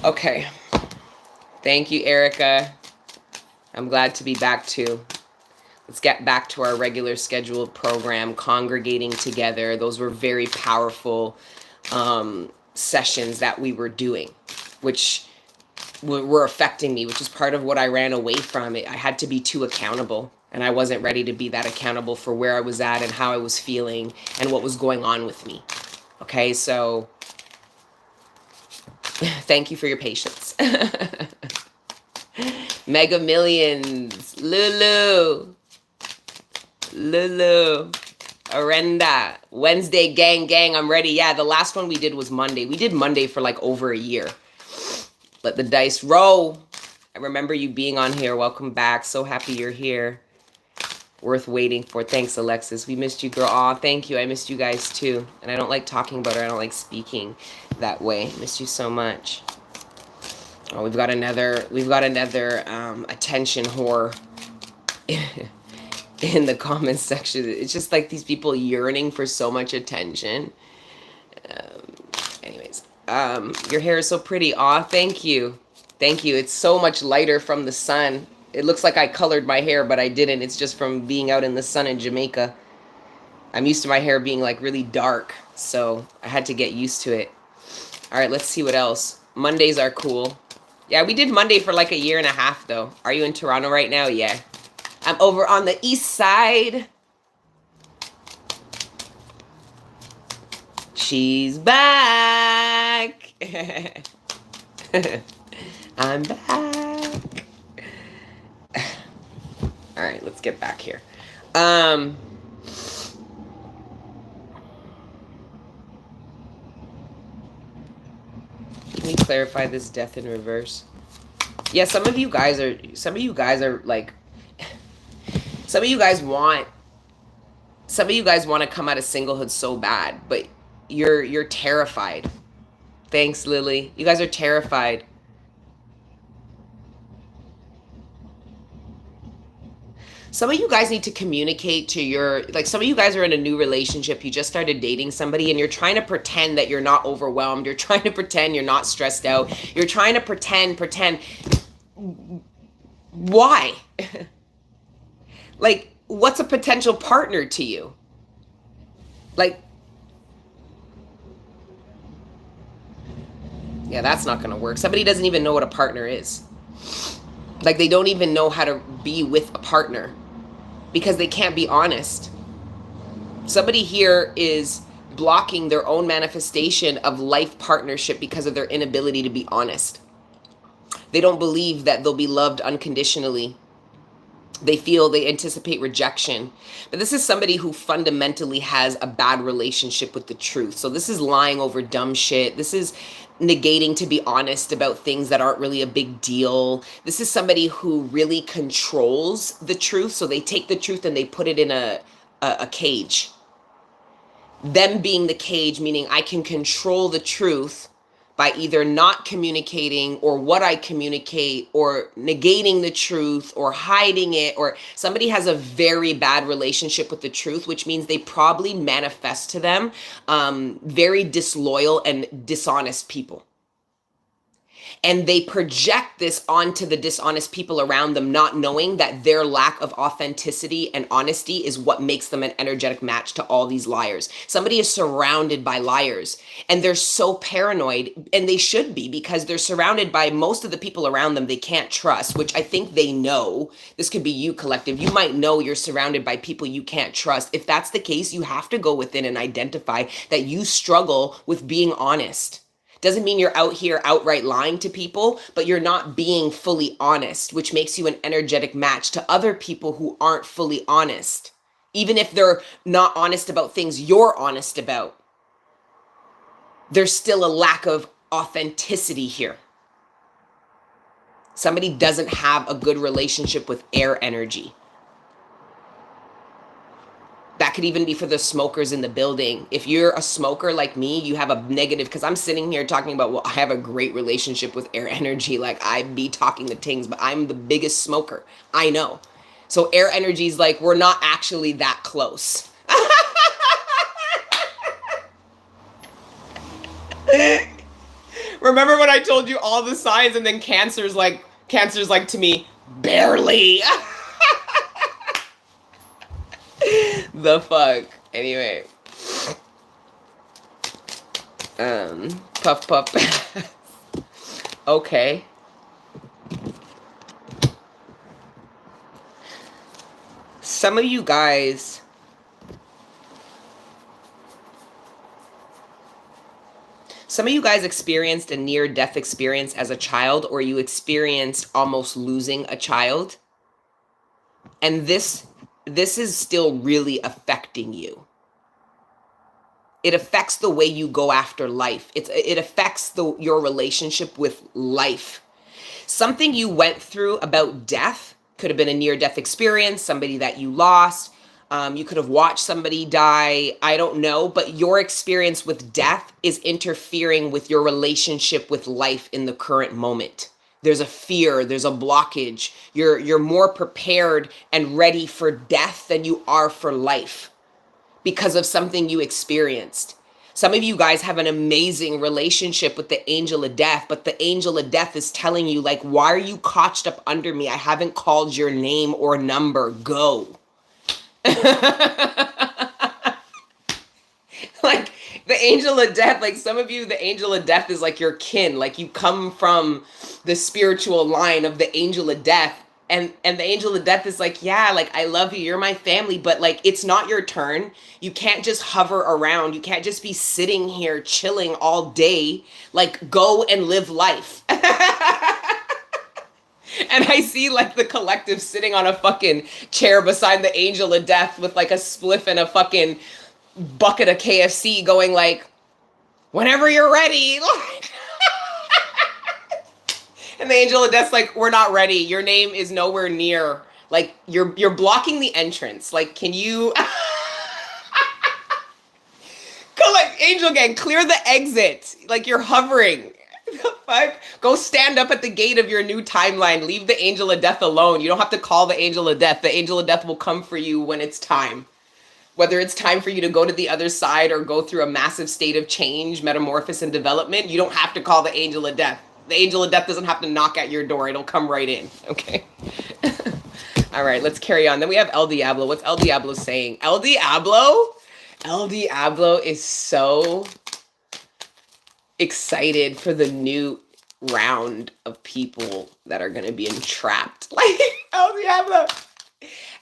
Speaker 1: Okay. Thank you, Erica. I'm glad to be back too. Let's get back to our regular scheduled program, congregating together. Those were very powerful sessions that we were doing, which were affecting me, which is part of what I ran away from. I had to be too accountable, and I wasn't ready to be that accountable for where I was at and how I was feeling and what was going on with me. Okay, so thank you for your patience. Mega Millions, Lulu, Arenda, Wednesday, gang, I'm ready. Yeah, the last one we did was Monday. We did Monday for like over a year. Let the dice roll. I remember you being on here. Welcome back. So happy you're here. Worth waiting for. Thanks, Alexis. We missed you, girl. Aw, thank you. I missed you guys too. And I don't like talking about her. I don't like speaking that way. Missed you so much. Oh, we've got another attention whore in the comments section. It's just like these people yearning for so much attention. Anyways, your hair is so pretty. Aw, thank you. Thank you. It's so much lighter from the sun. It looks like I colored my hair, but I didn't. It's just from being out in the sun in Jamaica. I'm used to my hair being like really dark, so I had to get used to it. All right, let's see what else. Mondays are cool. Yeah, we did Monday for like a year and a half, though. Are you in Toronto right now? Yeah. I'm over on the east side. She's back. I'm back. All right, let's get back here. Can we clarify this death in reverse? Yeah, some of you guys are like, some of you guys want to come out of singlehood so bad, but you're terrified. Thanks, Lily. You guys are terrified. Some of you guys need to communicate to some of you guys are in a new relationship. You just started dating somebody and you're trying to pretend that you're not overwhelmed. You're trying to pretend you're not stressed out. You're trying to pretend. Why? Like, what's a potential partner to you? Like, yeah, that's not going to work. Somebody doesn't even know what a partner is. Like, they don't even know how to be with a partner because they can't be honest. Somebody here is blocking their own manifestation of life partnership because of their inability to be honest. They don't believe that they'll be loved unconditionally. They anticipate rejection. But this is somebody who fundamentally has a bad relationship with the truth. So this is lying over dumb shit. This is negating to be honest about things that aren't really a big deal. This is somebody who really controls the truth. So they take the truth and they put it in a cage. Them being the cage, meaning I can control the truth by either not communicating or what I communicate or negating the truth or hiding it, or somebody has a very bad relationship with the truth, which means they probably manifest to them very disloyal and dishonest people. And they project this onto the dishonest people around them, not knowing that their lack of authenticity and honesty is what makes them an energetic match to all these liars. Somebody is surrounded by liars and they're so paranoid, and they should be, because they're surrounded by most of the people around them they can't trust, which I think they know. This could be you, collective. You might know you're surrounded by people you can't trust. If that's the case, you have to go within and identify that you struggle with being honest. Doesn't mean you're out here outright lying to people, but you're not being fully honest, which makes you an energetic match to other people who aren't fully honest. Even if they're not honest about things you're honest about, there's still a lack of authenticity here. Somebody doesn't have a good relationship with air energy. That could even be for the smokers in the building. If you're a smoker like me, you have a negative, because I'm sitting here talking about, well, I have a great relationship with air energy. Like, I be talking to things, but I'm the biggest smoker. I know. So air energy is like, we're not actually that close. Remember when I told you all the signs, and then Cancer's like to me, barely. The fuck. Anyway. Puff puff. Okay. Some of you guys experienced a near-death experience as a child, or you experienced almost losing a child. And this is still really affecting you. It affects the way you go after life. It affects your relationship with life. Something you went through about death could have been a near-death experience, somebody that you lost. You could have watched somebody die. I don't know, but your experience with death is interfering with your relationship with life in the current moment. There's a fear, there's a blockage. You're more prepared and ready for death than you are for life because of something you experienced. Some of you guys have an amazing relationship with the angel of death, but the angel of death is telling you, like, why are you cotched up under me? I haven't called your name or number. Go. Like, the angel of death, like some of you, the angel of death is like your kin. Like, you come from the spiritual line of the angel of death. And the angel of death is like, yeah, like, I love you. You're my family. But, like, it's not your turn. You can't just hover around. You can't just be sitting here chilling all day. Like, go and live life. And I see, like, the collective sitting on a fucking chair beside the angel of death with, like, a spliff and a fucking bucket of KFC going, like, whenever you're ready. And the angel of death's like, we're not ready. Your name is nowhere near. Like, you're blocking the entrance. Like, can you... Like, angel gang, clear the exit. Like, you're hovering. The fuck? Go stand up at the gate of your new timeline. Leave the angel of death alone. You don't have to call the angel of death. The angel of death will come for you when it's time. Whether it's time for you to go to the other side or go through a massive state of change, metamorphosis, and development, you don't have to call the angel of death. The angel of death doesn't have to knock at your door. It'll come right in. Okay? All right, let's carry on. Then we have El Diablo. What's El Diablo saying? El Diablo? El Diablo is so excited for the new round of people that are going to be entrapped. Like, El Diablo.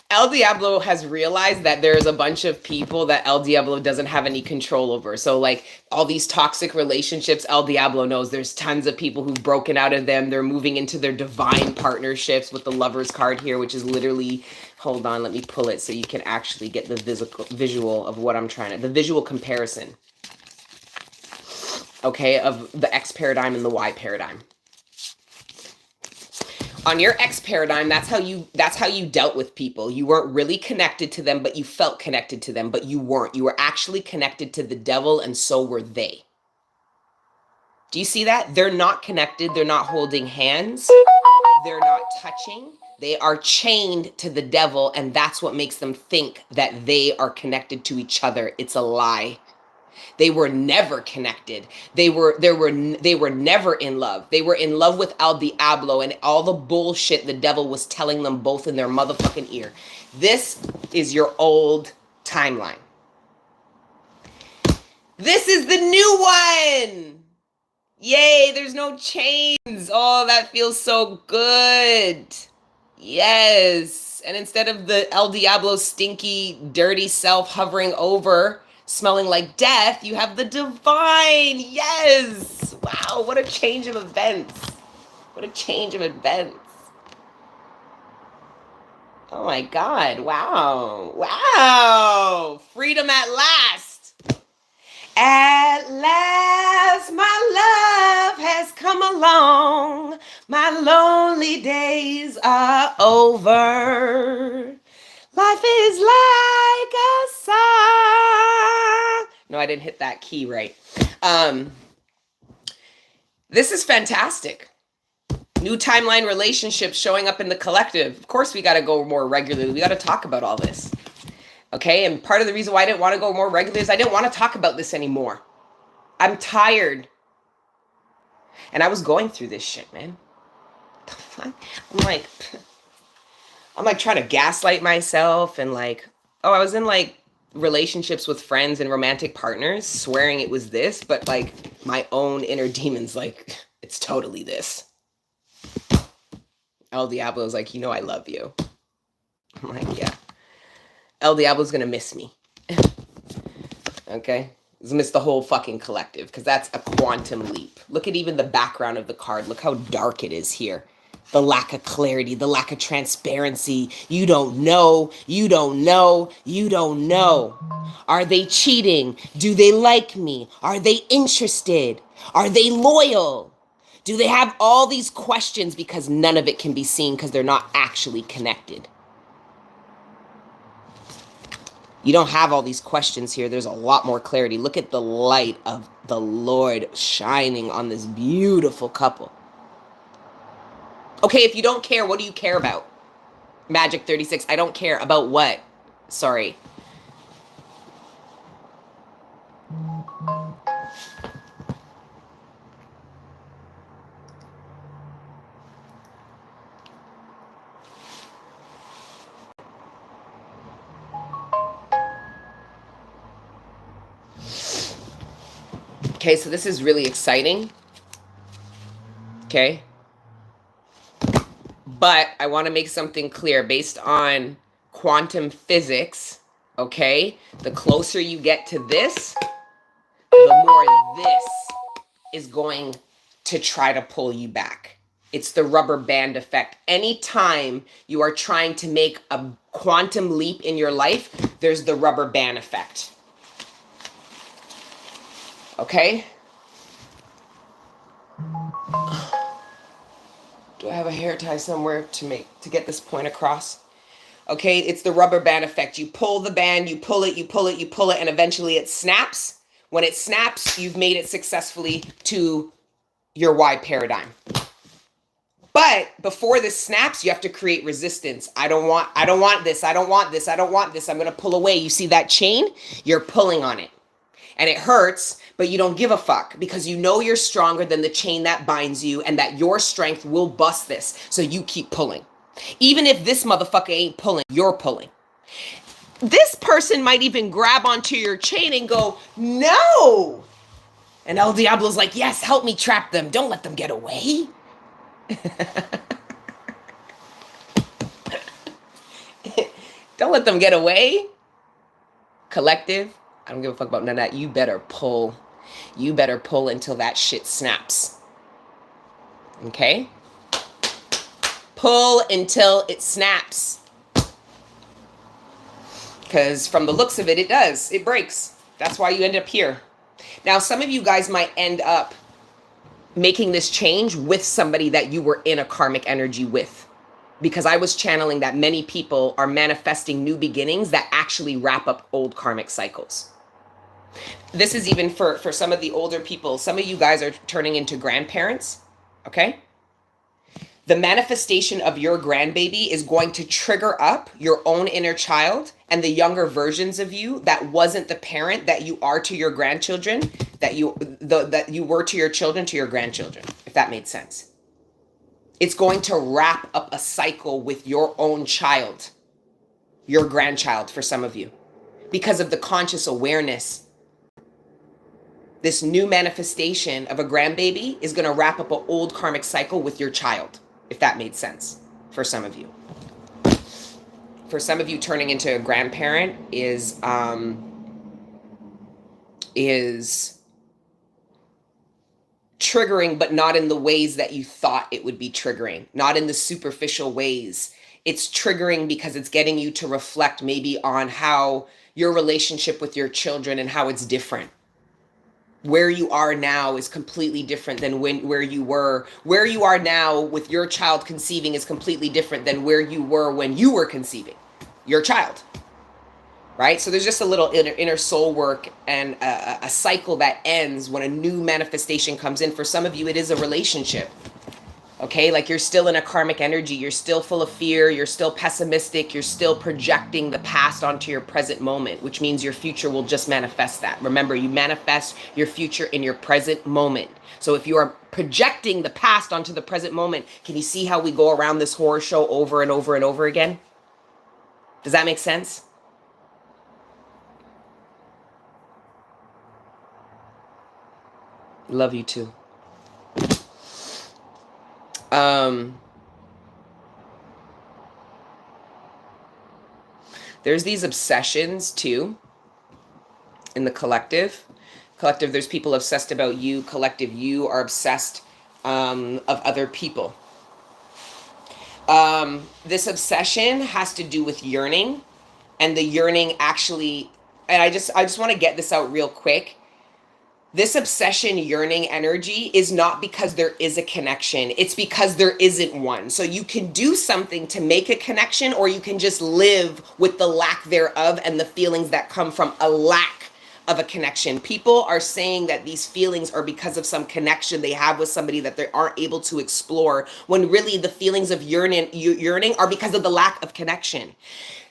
Speaker 1: El Diablo has realized that there's a bunch of people that El Diablo doesn't have any control over. So, like, all these toxic relationships, El Diablo knows there's tons of people who've broken out of them. They're moving into their divine partnerships with the Lover's card here, which is literally, hold on, let me pull it so you can actually get the visual of what I'm trying to, the visual comparison, okay, of the X paradigm and the Y paradigm. On your X paradigm, that's how you dealt with people. You weren't really connected to them, but you felt connected to them, but you weren't. You were actually connected to the devil, and so were they. Do you see that? They're not connected. They're not holding hands. They're not touching. They are chained to the devil, and that's what makes them think that they are connected to each other. It's a lie. They were never connected. They were never in love. They were in love with El Diablo and all the bullshit the devil was telling them both in their motherfucking ear. This is your old timeline. This is the new one. Yay, there's no chains. Oh, that feels so good. Yes. And instead of the El Diablo stinky, dirty self hovering over Smelling like death, you have the divine. Yes. Wow, what a change of events. What a change of events. Oh my God. Wow. Wow. Freedom at last. At last, my love has come along. My lonely days are over. Life is like a song. No, I didn't hit that key right. This is fantastic. New timeline relationships showing up in the collective. Of course, we got to go more regularly. We got to talk about all this. Okay, and part of the reason why I didn't want to go more regularly is I didn't want to talk about this anymore. I'm tired. And I was going through this shit, man. I'm like trying to gaslight myself and like, oh, I was in like relationships with friends and romantic partners swearing it was this, but like my own inner demons like, it's totally this. El Diablo's like, I love you. I'm like, yeah. El Diablo's gonna miss me. Okay? He's missed the whole fucking collective because that's a quantum leap. Look at even the background of the card. Look how dark it is here. The lack of clarity, the lack of transparency. You don't know. You don't know. You don't know. Are they cheating? Do they like me? Are they interested? Are they loyal? Do they have all these questions because none of it can be seen because they're not actually connected? You don't have all these questions here. There's a lot more clarity. Look at the light of the Lord shining on this beautiful couple. Okay, if you don't care, what do you care about? Magic 36, I don't care about what? Sorry. Okay, so this is really exciting. Okay. But I want to make something clear based on quantum physics. Okay. The closer you get to this, the more this is going to try to pull you back. It's the rubber band effect. Anytime you are trying to make a quantum leap in your life, there's the rubber band effect. Okay? Do I have a hair tie somewhere to get this point across? Okay, it's the rubber band effect. You pull the band, you pull it, you pull it, you pull it, and eventually it snaps. When it snaps, you've made it successfully to your Y paradigm. But before this snaps, you have to create resistance. I don't want this. I don't want this. I don't want this. I'm going to pull away. You see that chain? You're pulling on it. And it hurts, but you don't give a fuck because you know you're stronger than the chain that binds you and that your strength will bust this. So you keep pulling. Even if this motherfucker ain't pulling, you're pulling. This person might even grab onto your chain and go, no. And El Diablo's like, yes, help me trap them. Don't let them get away. Don't let them get away. Collective, I don't give a fuck about none of that. You better pull. You better pull until that shit snaps. Okay? Pull until it snaps. Because from the looks of it, it does. It breaks. That's why you end up here. Now, some of you guys might end up making this change with somebody that you were in a karmic energy with. Because I was channeling that many people are manifesting new beginnings that actually wrap up old karmic cycles. This is even for some of the older people. Some of you guys are turning into grandparents, okay? The manifestation of your grandbaby is going to trigger up your own inner child and the younger versions of you that wasn't the parent that you are to your grandchildren, that you were to your children, to your grandchildren, if that made sense. It's going to wrap up a cycle with your own child, your grandchild for some of you, because of the conscious awareness. This new manifestation of a grandbaby is going to wrap up an old karmic cycle with your child, if that made sense for some of you. For some of you, turning into a grandparent is is triggering, but not in the ways that you thought it would be triggering, not in the superficial ways. It's triggering because it's getting you to reflect maybe on how your relationship with your children and how it's different. Where you are now is completely different than where you were. Where you are now with your child conceiving is completely different than where you were when you were conceiving your child. Right? So there's just a little inner soul work and a cycle that ends when a new manifestation comes in. For some of you, it is a relationship. Okay, like you're still in a karmic energy, you're still full of fear, you're still pessimistic, you're still projecting the past onto your present moment, which means your future will just manifest that. Remember, you manifest your future in your present moment. So if you are projecting the past onto the present moment, can you see how we go around this horror show over and over and over again? Does that make sense? Love you too. There's these obsessions too in the collective. Collective, there's people obsessed about you. Collective, you are obsessed of other people. This obsession has to do with yearning, and the yearning actually, and I just want to get this out real quick. This obsession, yearning energy is not because there is a connection. It's because there isn't one. So you can do something to make a connection, or you can just live with the lack thereof and the feelings that come from a lack of a connection. People are saying that these feelings are because of some connection they have with somebody that they aren't able to explore, when really the feelings of yearning are because of the lack of connection.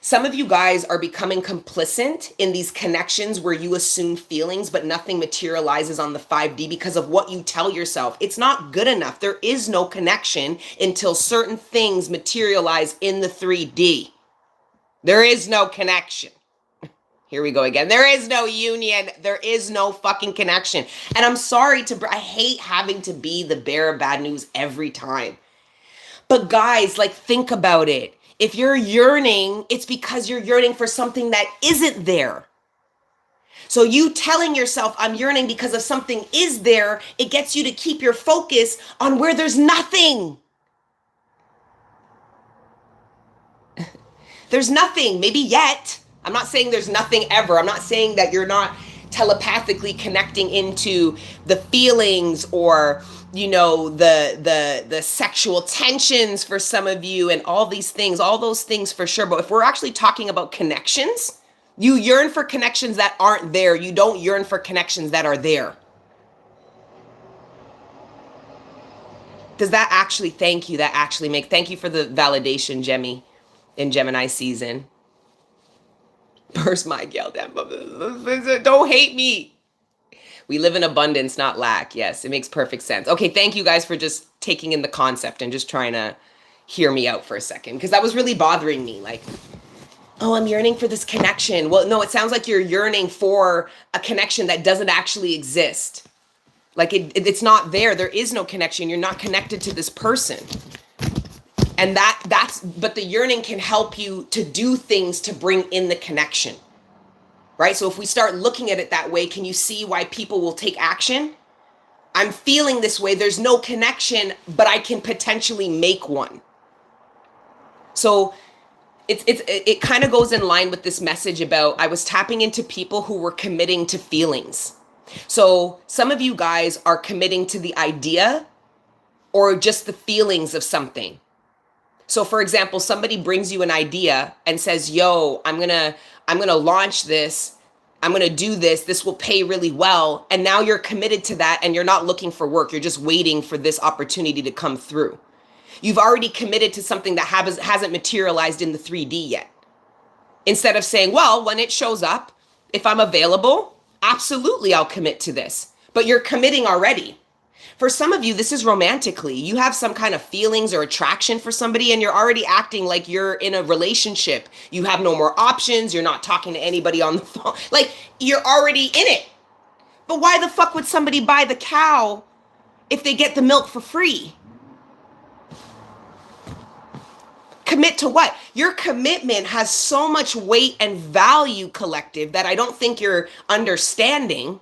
Speaker 1: Some of you guys are becoming complicit in these connections where you assume feelings, but nothing materializes on the 5D because of what you tell yourself. It's not good enough. There is no connection until certain things materialize in the 3D. There is no connection. Here we go again. There is no union. There is no fucking connection. And I'm sorry I hate having to be the bearer of bad news every time. But guys, like, think about it. If you're yearning, it's because you're yearning for something that isn't there. So you telling yourself, I'm yearning because of something is there, it gets you to keep your focus on where there's nothing. There's nothing, maybe yet. I'm not saying there's nothing ever. I'm not saying that you're not telepathically connecting into the feelings or, you know, the sexual tensions for some of you and all these things, all those things for sure. But if we're actually talking about connections, you yearn for connections that aren't there. You don't yearn for connections that are there. Does that actually, thank you, that actually make, thank you for the validation, Jemmy, in Gemini season. Burst my gal down. Don't hate me. We live in abundance, not lack. Yes, it makes perfect sense. Okay, thank you guys for just taking in the concept and just trying to hear me out for a second, because that was really bothering me. Like, oh, I'm yearning for this connection. Well, no, it sounds like you're yearning for a connection that doesn't actually exist. Like it's not there. There is no connection. You're not connected to this person. And but the yearning can help you to do things to bring in the connection, right? So if we start looking at it that way, can you see why people will take action? I'm feeling this way. There's no connection, but I can potentially make one. So it kind of goes in line with this message about, I was tapping into people who were committing to feelings. So some of you guys are committing to the idea or just the feelings of something. So for example, somebody brings you an idea and says, yo, I'm gonna launch this. I'm gonna do this. This will pay really well. And now you're committed to that and you're not looking for work. You're just waiting for this opportunity to come through. You've already committed to something that hasn't materialized in the 3D yet. Instead of saying, well, when it shows up, if I'm available, absolutely I'll commit to this. But you're committing already. For some of you, this is romantically. You have some kind of feelings or attraction for somebody and you're already acting like you're in a relationship. You have no more options. You're not talking to anybody on the phone. Like, you're already in it. But why the fuck would somebody buy the cow if they get the milk for free? Commit to what? Your commitment has so much weight and value, collective, that I don't think you're understanding.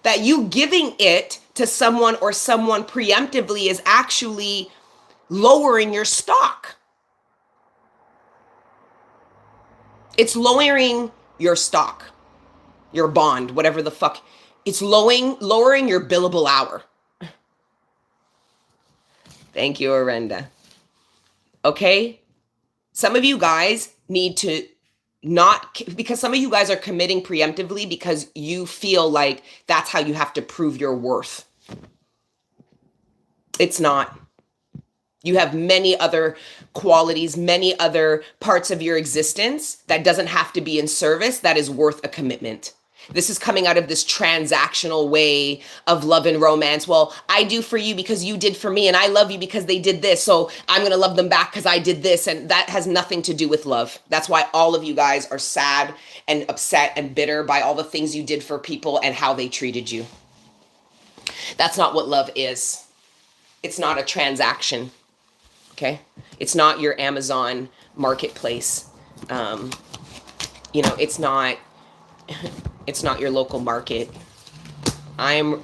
Speaker 1: That you giving it to someone or someone preemptively is actually lowering your stock. It's lowering your stock, your bond, whatever the fuck. It's lowering your billable hour. Thank you, Arenda. Okay? Some of you guys need to not, because some of you guys are committing preemptively because you feel like that's how you have to prove your worth. It's not. You have many other qualities, many other parts of your existence that doesn't have to be in service that is worth a commitment. This is coming out of this transactional way of love and romance. Well, I do for you because you did for me, and I love you because they did this. So I'm going to love them back because I did this. And that has nothing to do with love. That's why all of you guys are sad and upset and bitter by all the things you did for people and how they treated you. That's not what love is. It's not a transaction. Okay? It's not your Amazon marketplace. It's not... It's not your local market. I'm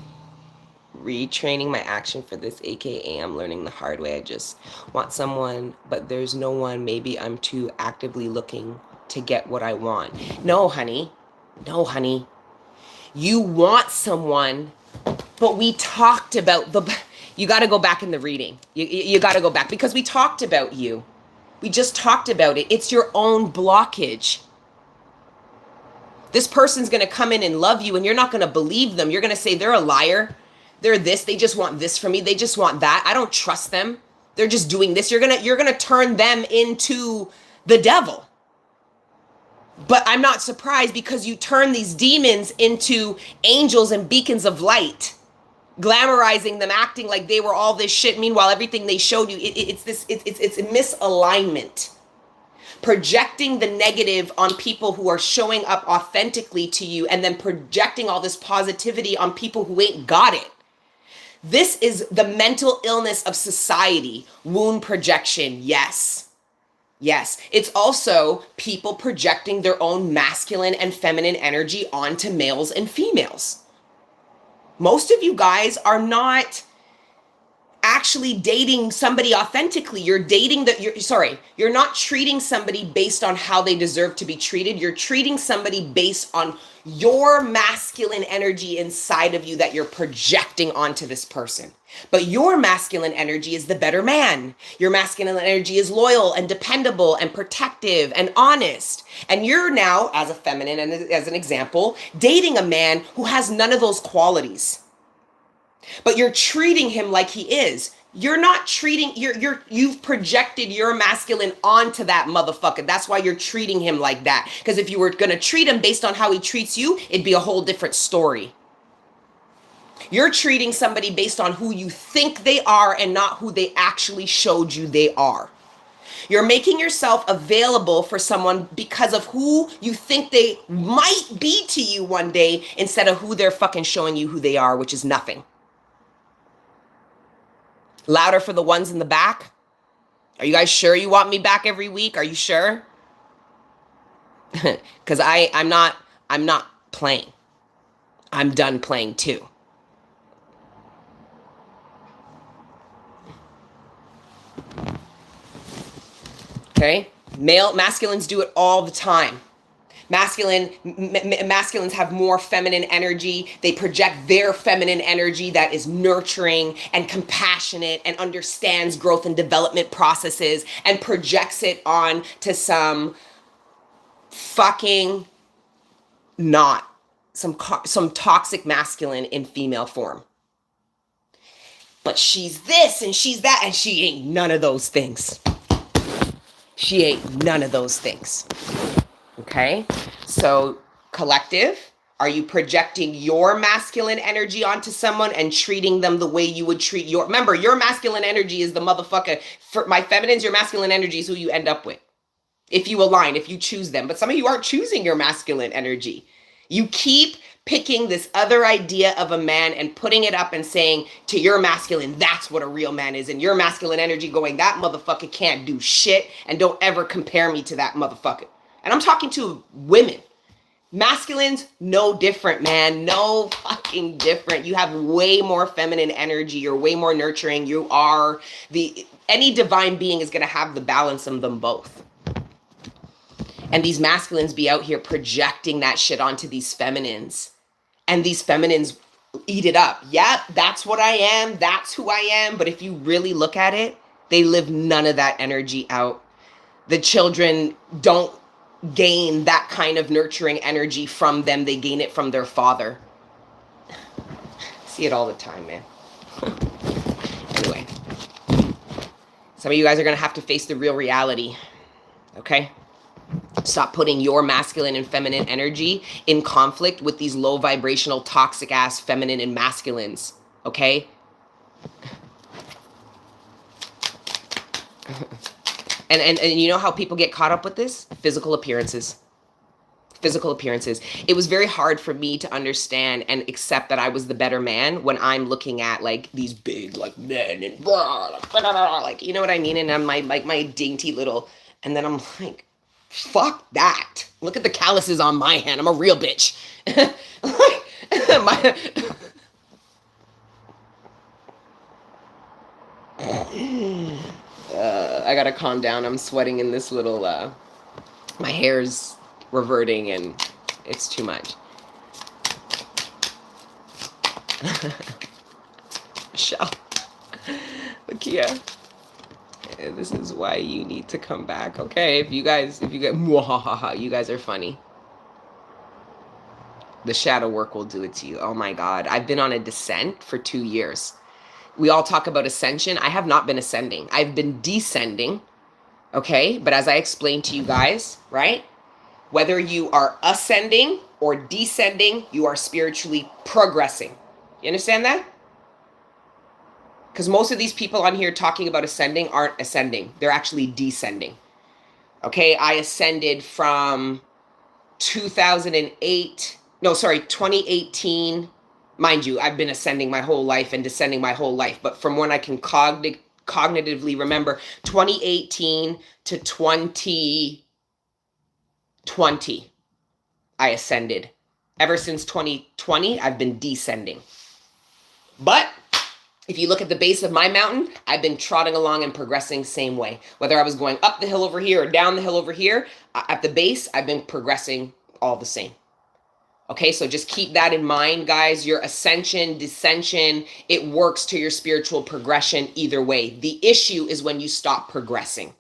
Speaker 1: retraining my action for this, aka I'm learning the hard way. I just want someone, but there's no one. Maybe I'm too actively looking to get what I want. No, honey. No, honey. You want someone, but we talked about you got to go back in the reading. You got to go back because we talked about you. We just talked about it. It's your own blockage. This person's going to come in and love you and you're not going to believe them. You're going to say they're a liar. They're this. They just want this from me. They just want that. I don't trust them. They're just doing this. You're going to turn them into the devil. But I'm not surprised because you turn these demons into angels and beacons of light, glamorizing them, acting like they were all this shit. Meanwhile, everything they showed you, it's a misalignment. Projecting the negative on people who are showing up authentically to you and then projecting all this positivity on people who ain't got it. This is the mental illness of society. Wound projection, yes. Yes. It's also people projecting their own masculine and feminine energy onto males and females. Most of you guys are not actually dating somebody authentically. You're not treating somebody based on how they deserve to be treated. You're treating somebody based on your masculine energy inside of you that you're projecting onto this person. But your masculine energy is the better man. Your masculine energy is loyal and dependable and protective and honest. And you're now, as a feminine and as an example, dating a man who has none of those qualities. But you're treating him like he is. You're not treating, you've projected your masculine onto that motherfucker. That's why you're treating him like that. Because if you were going to treat him based on how he treats you, it'd be a whole different story. You're treating somebody based on who you think they are and not who they actually showed you they are. You're making yourself available for someone because of who you think they might be to you one day instead of who they're fucking showing you who they are, which is nothing. Louder for the ones in the back. Are you guys sure you want me back every week? Are you sure? Because I'm not playing. I'm done playing too. Okay? Masculines do it all the time. Masculines have more feminine energy. They project their feminine energy that is nurturing and compassionate and understands growth and development processes and projects it on to some fucking some toxic masculine in female form. But she's this and she's that and she ain't none of those things. She ain't none of those things. Okay, so collective, are you projecting your masculine energy onto someone and treating them the way you would treat remember, your masculine energy is the motherfucker. For my feminines, your masculine energy is who you end up with. If you align, if you choose them. But some of you aren't choosing your masculine energy. You keep picking this other idea of a man and putting it up and saying to your masculine, that's what a real man is. And your masculine energy going, that motherfucker can't do shit and don't ever compare me to that motherfucker. And I'm talking to women. Masculines, no different, man. No fucking different. You have way more feminine energy. You're way more nurturing. You are any divine being is going to have the balance of them both. And these masculines be out here projecting that shit onto these feminines. And these feminines eat it up. Yeah, that's what I am. That's who I am. But if you really look at it, they live none of that energy out. The children don't gain that kind of nurturing energy from them. They gain it from their father. See it all the time, man. Anyway, some of you guys are going to have to face the real reality. Okay? Stop putting your masculine and feminine energy in conflict with these low vibrational, toxic ass feminine and masculines. Okay? And you know how people get caught up with this? Physical appearances. Physical appearances. It was very hard for me to understand and accept that I was the better man when I'm looking at like these big like men and like, you know what I mean? And I'm my dainty little, and then I'm like, fuck that. Look at the calluses on my hand. I'm a real bitch. I gotta calm down. I'm sweating in this little, my hair's reverting and it's too much. Michelle, Lakia, this is why you need to come back. Okay, if you get, you guys are funny. The shadow work will do it to you. Oh my God. I've been on a descent for 2 years. We all talk about ascension. I have not been ascending. I've been descending. Okay. But as I explained to you guys, right? Whether you are ascending or descending, you are spiritually progressing. You understand that? Because most of these people on here talking about ascending aren't ascending. They're actually descending. Okay. I ascended from 2018. Mind you, I've been ascending my whole life and descending my whole life. But from when I can cognitively remember, 2018 to 2020, I ascended. Ever since 2020, I've been descending. But if you look at the base of my mountain, I've been trotting along and progressing same way. Whether I was going up the hill over here or down the hill over here, at the base, I've been progressing all the same. Okay, so just keep that in mind, guys. Your ascension, descension, it works to your spiritual progression either way. The issue is when you stop progressing,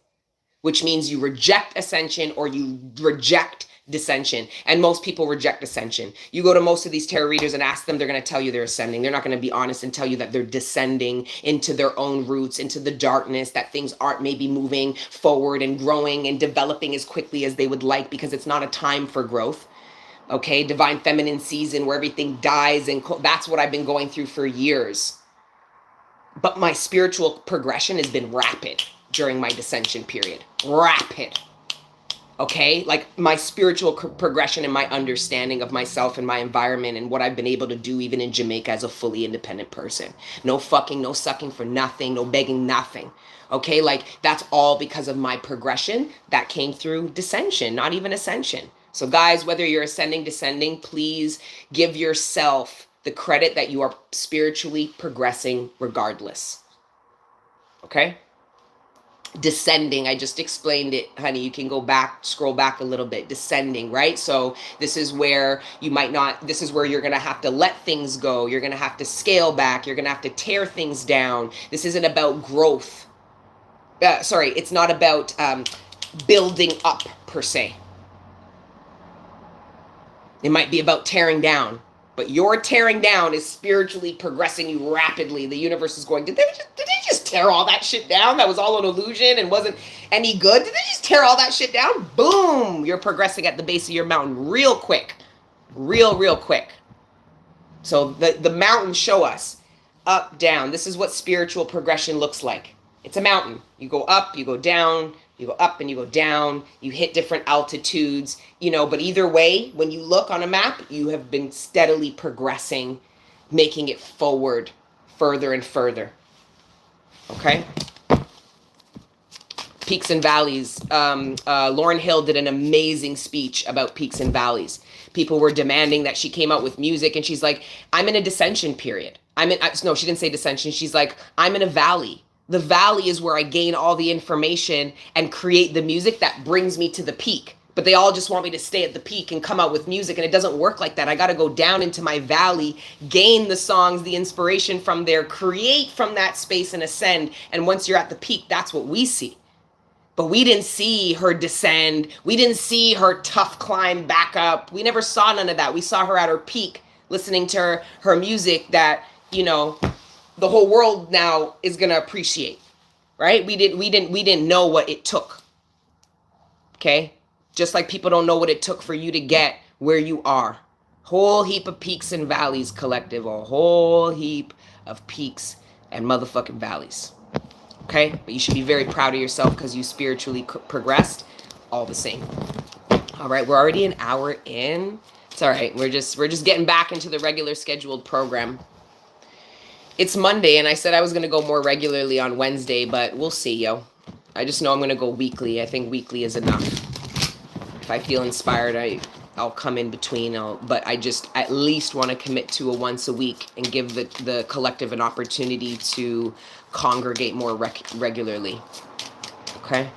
Speaker 1: which means you reject ascension or you reject descension. And most people reject ascension. You go to most of these tarot readers and ask them, they're going to tell you they're ascending. They're not going to be honest and tell you that they're descending into their own roots, into the darkness, that things aren't maybe moving forward and growing and developing as quickly as they would like because it's not a time for growth. Okay, divine feminine season where everything dies, and that's what I've been going through for years. But my spiritual progression has been rapid during my descension period. Rapid. Okay, like my spiritual progression and my understanding of myself and my environment and what I've been able to do even in Jamaica as a fully independent person. No fucking, no sucking for nothing, no begging, nothing. Okay, like that's all because of my progression that came through descension, not even ascension. So guys, whether you're ascending, descending, please give yourself the credit that you are spiritually progressing regardless. Okay? Descending, I just explained it, honey. You can go back, scroll back a little bit. Descending, right? So this is where you might not, this is where you're going to have to let things go. You're going to have to scale back. You're going to have to tear things down. This isn't about growth. It's not about building up per se. It might be about tearing down, but your tearing down is spiritually progressing you rapidly. The universe is going, did they just tear all that shit down? That was all an illusion and wasn't any good. Did they just tear all that shit down? Boom! You're progressing at the base of your mountain real quick. Real quick. So the mountains show us up, down. This is what spiritual progression looks like. It's a mountain. You go up, you go down, you go up and you go down, you hit different altitudes, but either way, when you look on a map, you have been steadily progressing, making it forward, further and further. Okay? Peaks and valleys. Lauryn Hill did an amazing speech about peaks and valleys. People were demanding that she came out with music, and she's like, I'm in a dissension period. No, she didn't say dissension. She's like, I'm in a valley. The valley is where I gain all the information and create the music that brings me to the peak. But they all just want me to stay at the peak and come out with music, and it doesn't work like that. I got to go down into my valley, gain the songs, the inspiration from there, create from that space and ascend. And once you're at the peak, that's what we see. But we didn't see her descend. We didn't see her tough climb back up. We never saw none of that. We saw her at her peak, listening to her music that, the whole world now is going to appreciate, right? We didn't know what it took. Okay? Just like people don't know what it took for you to get where you are. Whole heap of peaks and valleys, collective. A whole heap of peaks and motherfucking valleys. Okay? But you should be very proud of yourself because you spiritually progressed all the same. All right, we're already an hour in. It's all right. We're just getting back into the regular scheduled program. It's Monday, and I said I was going to go more regularly on Wednesday, but we'll see, yo. I just know I'm going to go weekly. I think weekly is enough. If I feel inspired, I'll come in between. But I just at least want to commit to a once a week and give the collective an opportunity to congregate more regularly. Okay?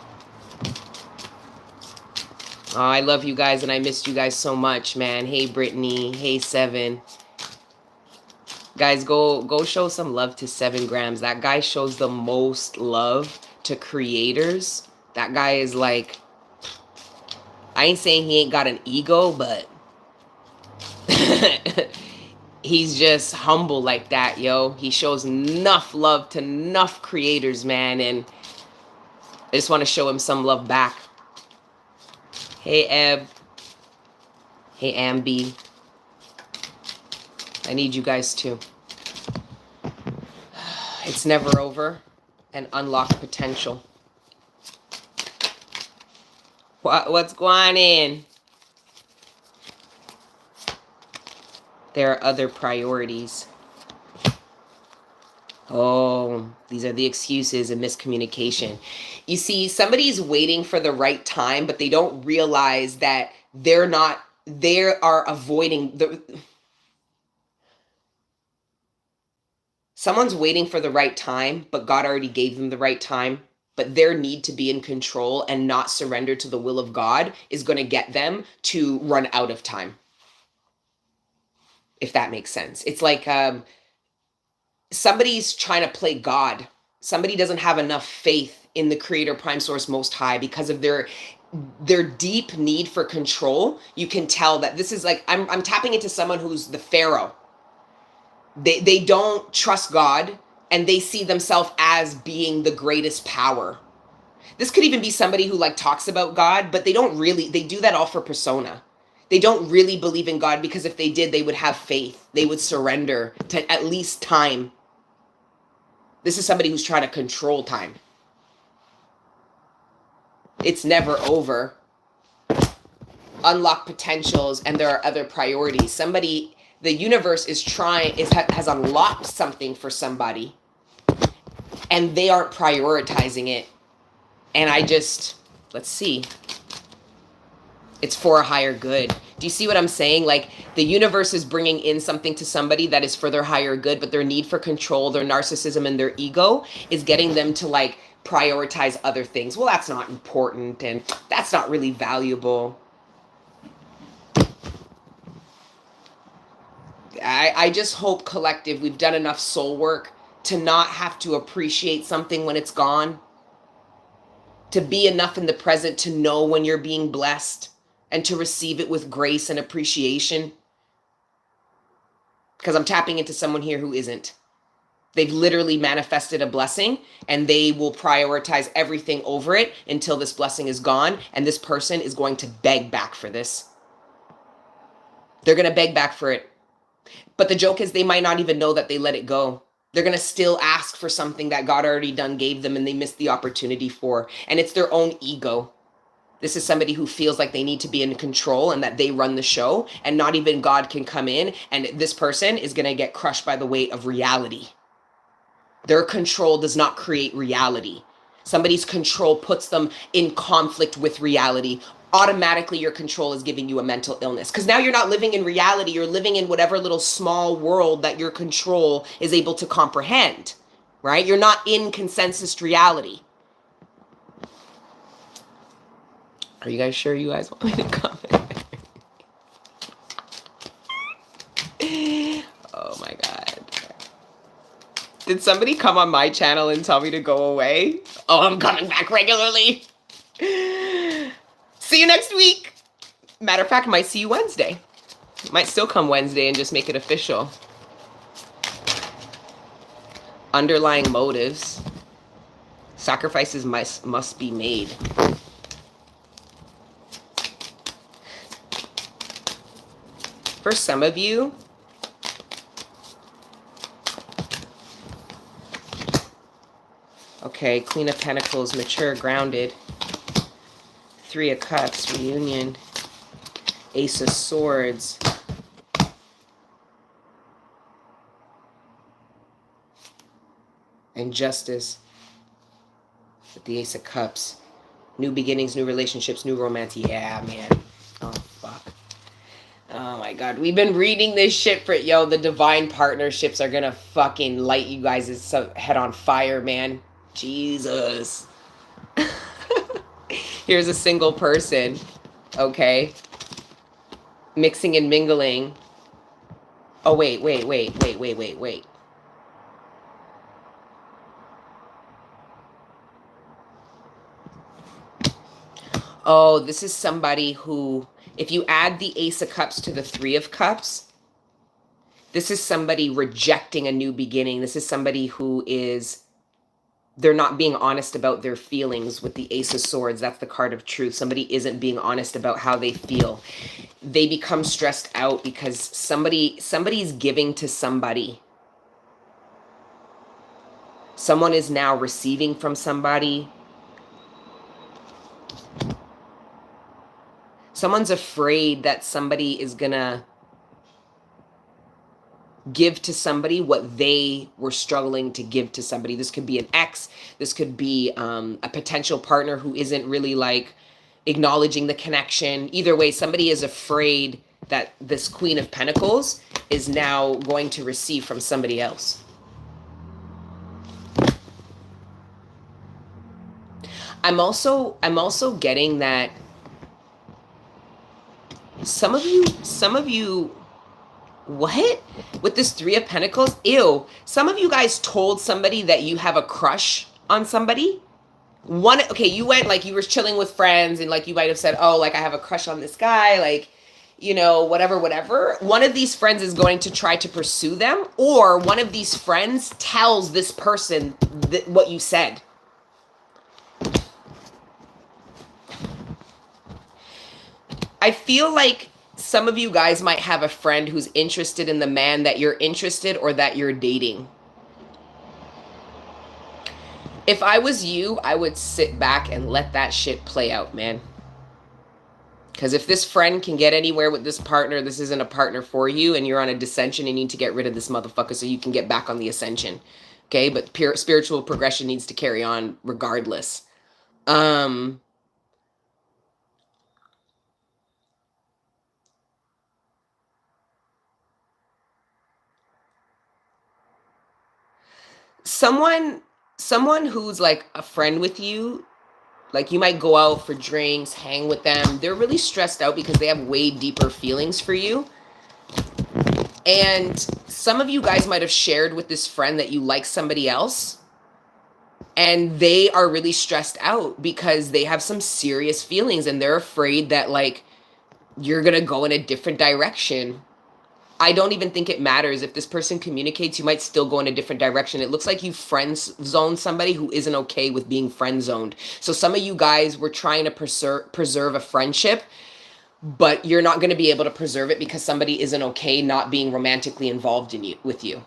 Speaker 1: Oh, I love you guys, and I missed you guys so much, man. Hey, Brittany. Hey, Seven. Guys, go show some love to 7 grams. That guy shows the most love to creators. That guy is like, I ain't saying he ain't got an ego, but he's just humble like that, yo. He shows enough love to enough creators, man, and I just want to show him some love back. Hey, Eb. Hey, Ambi. I need you guys too. It's never over. And unlock potential. What's going on? There are other priorities. Oh, these are the excuses and miscommunication. You see, somebody's waiting for the right time, but they don't realize that they are avoiding someone's waiting for the right time, but God already gave them the right time. But their need to be in control and not surrender to the will of God is going to get them to run out of time. If that makes sense. It's like somebody's trying to play God. Somebody doesn't have enough faith in the Creator, Prime Source, Most High because of their deep need for control. You can tell that this is like, I'm tapping into someone who's the Pharaoh. They don't trust God, and they see themselves as being the greatest power. This could even be somebody who like talks about God, but they do that all for persona. They don't really believe in God because if they did, they would have faith. They would surrender to at least time. This is somebody who's trying to control time. It's never over. Unlock potentials, and there are other priorities. The universe has unlocked something for somebody, and they aren't prioritizing it. And let's see. It's for a higher good. Do you see what I'm saying? Like, the universe is bringing in something to somebody that is for their higher good, but their need for control, their narcissism, and their ego is getting them to like prioritize other things. Well, that's not important, and that's not really valuable. I just hope, collective, we've done enough soul work to not have to appreciate something when it's gone. To be enough in the present to know when you're being blessed and to receive it with grace and appreciation. Because I'm tapping into someone here who isn't. They've literally manifested a blessing, and they will prioritize everything over it until this blessing is gone. And this person is going to beg back for this. They're going to beg back for it. But the joke is they might not even know that they let it go. They're going to still ask for something that God already gave them and they missed the opportunity for. And it's their own ego. This is somebody who feels like they need to be in control and that they run the show, and not even God can come in, and this person is going to get crushed by the weight of reality. Their control does not create reality. Somebody's control puts them in conflict with reality. Automatically, your control is giving you a mental illness. Because now you're not living in reality. You're living in whatever little small world that your control is able to comprehend, right? You're not in consensus reality. Are you guys sure you guys want me to comment? Oh my God. Did somebody come on my channel and tell me to go away? Oh, I'm coming back regularly. See you next week. Matter of fact, might see you Wednesday. Might still come Wednesday and just make it official. Underlying motives. Sacrifices must be made. For some of you, okay, Queen of Pentacles, mature, grounded. Three of Cups, reunion. Ace of Swords. And Justice. With the Ace of Cups. New beginnings, new relationships, new romance. Yeah, man. Oh, fuck. Oh my God. We've been reading this shit for, yo, the divine partnerships are gonna fucking light you guys' head on fire, man. Jesus. Here's a single person, okay? Mixing and mingling. Oh, wait. Oh, this is somebody who, if you add the Ace of Cups to the Three of Cups, this is somebody rejecting a new beginning. This is somebody who is, they're not being honest about their feelings with the Ace of Swords. That's the card of truth. Somebody isn't being honest about how they feel. They become stressed out because somebody's giving to somebody. Someone is now receiving from somebody. Someone's afraid that somebody is gonna give to somebody what they were struggling to give to somebody. This could be an ex. This could be a potential partner who isn't really like acknowledging the connection. Either way, somebody is afraid that this Queen of Pentacles is now going to receive from somebody else. I'm also getting that some of you, what? With this Three of Pentacles? Ew. Some of you guys told somebody that you have a crush on somebody. Okay, you went, like, you were chilling with friends and, like, you might have said, oh, like, I have a crush on this guy, like, you know, whatever. One of these friends is going to try to pursue them, or one of these friends tells this person what you said. I feel like some of you guys might have a friend who's interested in the man that you're interested or that you're dating. If I was you, I would sit back and let that shit play out, man. Because if this friend can get anywhere with this partner, this isn't a partner for you, and you're on a dissension, you need to get rid of this motherfucker so you can get back on the ascension. Okay? But spiritual progression needs to carry on regardless. Someone who's like a friend with you, like you might go out for drinks, hang with them. They're really stressed out because they have way deeper feelings for you. And some of you guys might have shared with this friend that you like somebody else. And they are really stressed out because they have some serious feelings and they're afraid that, like, you're going to go in a different direction. I don't even think it matters. If this person communicates, you might still go in a different direction. It looks like you friend zone somebody who isn't okay with being friend zoned. So some of you guys were trying to preserve a friendship, but you're not going to be able to preserve it because somebody isn't okay not being romantically involved with you.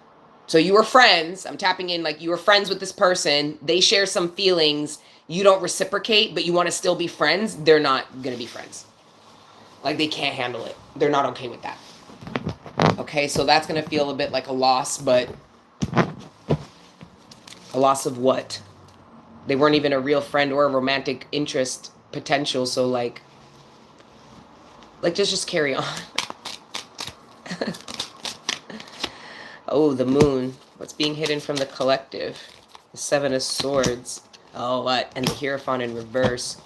Speaker 1: So you were friends. I'm tapping in, like, you were friends with this person. They share some feelings. You don't reciprocate, but you want to still be friends. They're not going to be friends. Like, they can't handle it. They're not okay with that. Okay, so that's going to feel a bit like a loss, but a loss of what? They weren't even a real friend or a romantic interest potential. So like just carry on. Oh, the moon. What's being hidden from the collective? The Seven of Swords. Oh, what? And the Hierophant in reverse.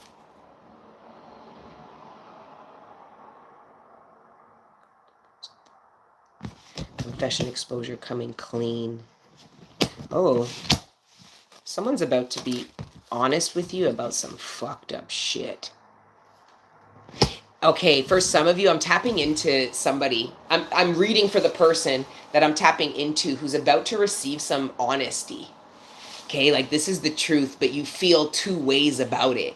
Speaker 1: Confession, exposure, coming clean. Oh, someone's about to be honest with you about some fucked up shit. Okay, for some of you, I'm tapping into somebody. I'm reading for the person that I'm tapping into who's about to receive some honesty. Okay, like this is the truth, but you feel two ways about it.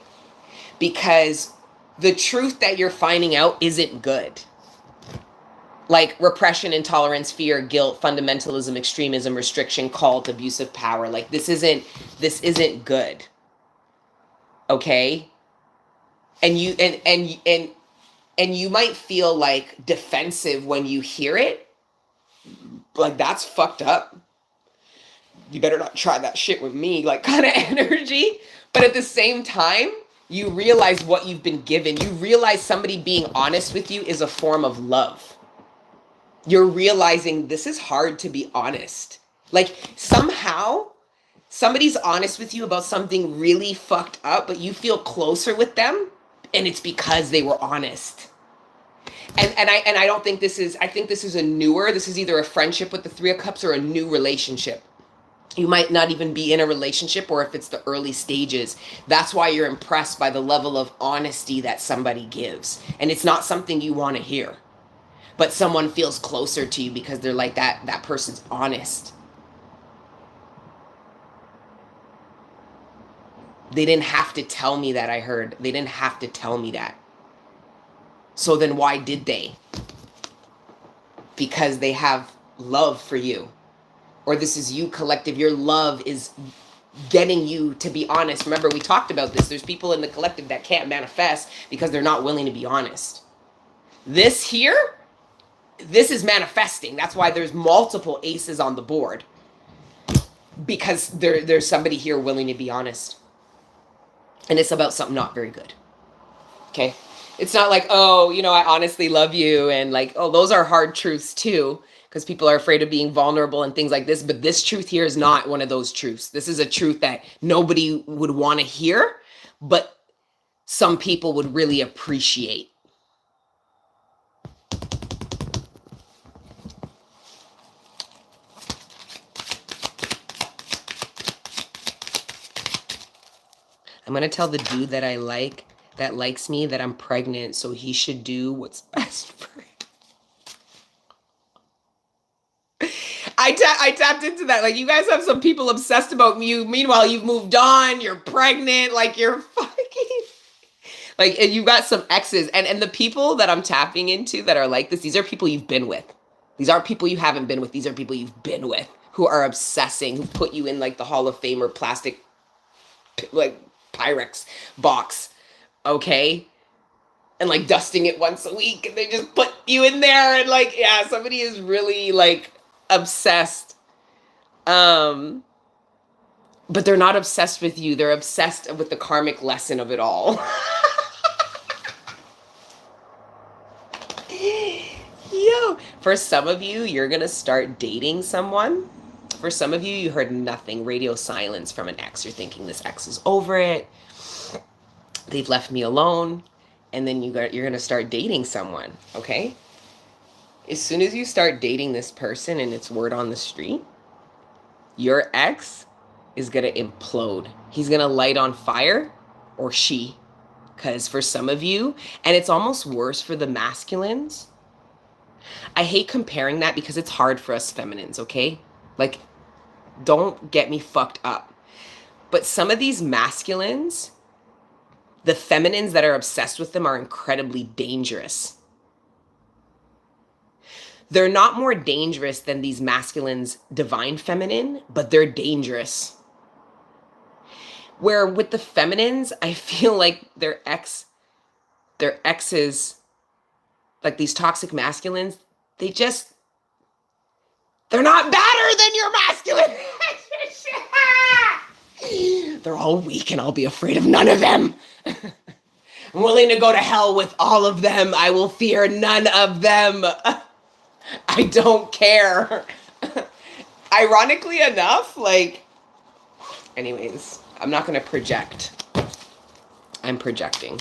Speaker 1: Because the truth that you're finding out isn't good. Like repression, intolerance, fear, guilt, fundamentalism, extremism, restriction, cult, abuse of power. Like this isn't good. Okay? And you might feel like defensive when you hear it. Like that's fucked up. You better not try that shit with me, like kind of energy. But at the same time, you realize what you've been given. You realize somebody being honest with you is a form of love. You're realizing this is hard to be honest. Like somehow somebody's honest with you about something really fucked up, but you feel closer with them, and it's because they were honest. And I don't think this is, I think this is this is either a friendship with the Three of Cups or a new relationship. You might not even be in a relationship, or if it's the early stages. That's why you're impressed by the level of honesty that somebody gives. And it's not something you want to hear. But someone feels closer to you because they're like, that person's honest. They didn't have to tell me that, I heard. They didn't have to tell me that. So then why did they? Because they have love for you. Or this is you, collective. Your love is getting you to be honest. Remember, we talked about this. There's people in the collective that can't manifest because they're not willing to be honest. This here, this is manifesting. That's why there's multiple aces on the board. Because there's somebody here willing to be honest. And it's about something not very good. Okay? It's not like, oh, I honestly love you. And like, oh, those are hard truths too. Because people are afraid of being vulnerable and things like this. But this truth here is not one of those truths. This is a truth that nobody would want to hear, but some people would really appreciate. I'm going to tell the dude that I like, that likes me, that I'm pregnant, so he should do what's best for him. I tapped into that. Like, you guys have some people obsessed about you. Meanwhile, you've moved on. You're pregnant. Like, you're fucking... Like, and you've got some exes. And the people that I'm tapping into that are like this, these are people you've been with. These aren't people you haven't been with. These are people you've been with who are obsessing, who put you in, like, the Hall of Fame or plastic, like, Pyrex box. Okay? And, like, dusting it once a week. And they just put you in there. And, like, yeah, somebody is really, like... obsessed, but they're not obsessed with you. They're obsessed with the karmic lesson of it all. Yo, for some of you, you're gonna start dating someone. For some of you, you heard nothing, radio silence from an ex. You're thinking this ex is over it. They've left me alone, and then you're gonna start dating someone. Okay. As soon as you start dating this person and it's word on the street, your ex is going to implode. He's going to light on fire, or she. Because for some of you, and it's almost worse for the masculines. I hate comparing that because it's hard for us feminines, okay? Like, don't get me fucked up. But some of these masculines, the feminines that are obsessed with them are incredibly dangerous. They're not more dangerous than these masculines, divine feminine, but they're dangerous. Where with the feminines, I feel like their exes, like these toxic masculines, they're not better than your masculine. They're all weak and I'll be afraid of none of them. I'm willing to go to hell with all of them. I will fear none of them. I don't care. Ironically enough, like, anyways, I'm not going to project. I'm projecting.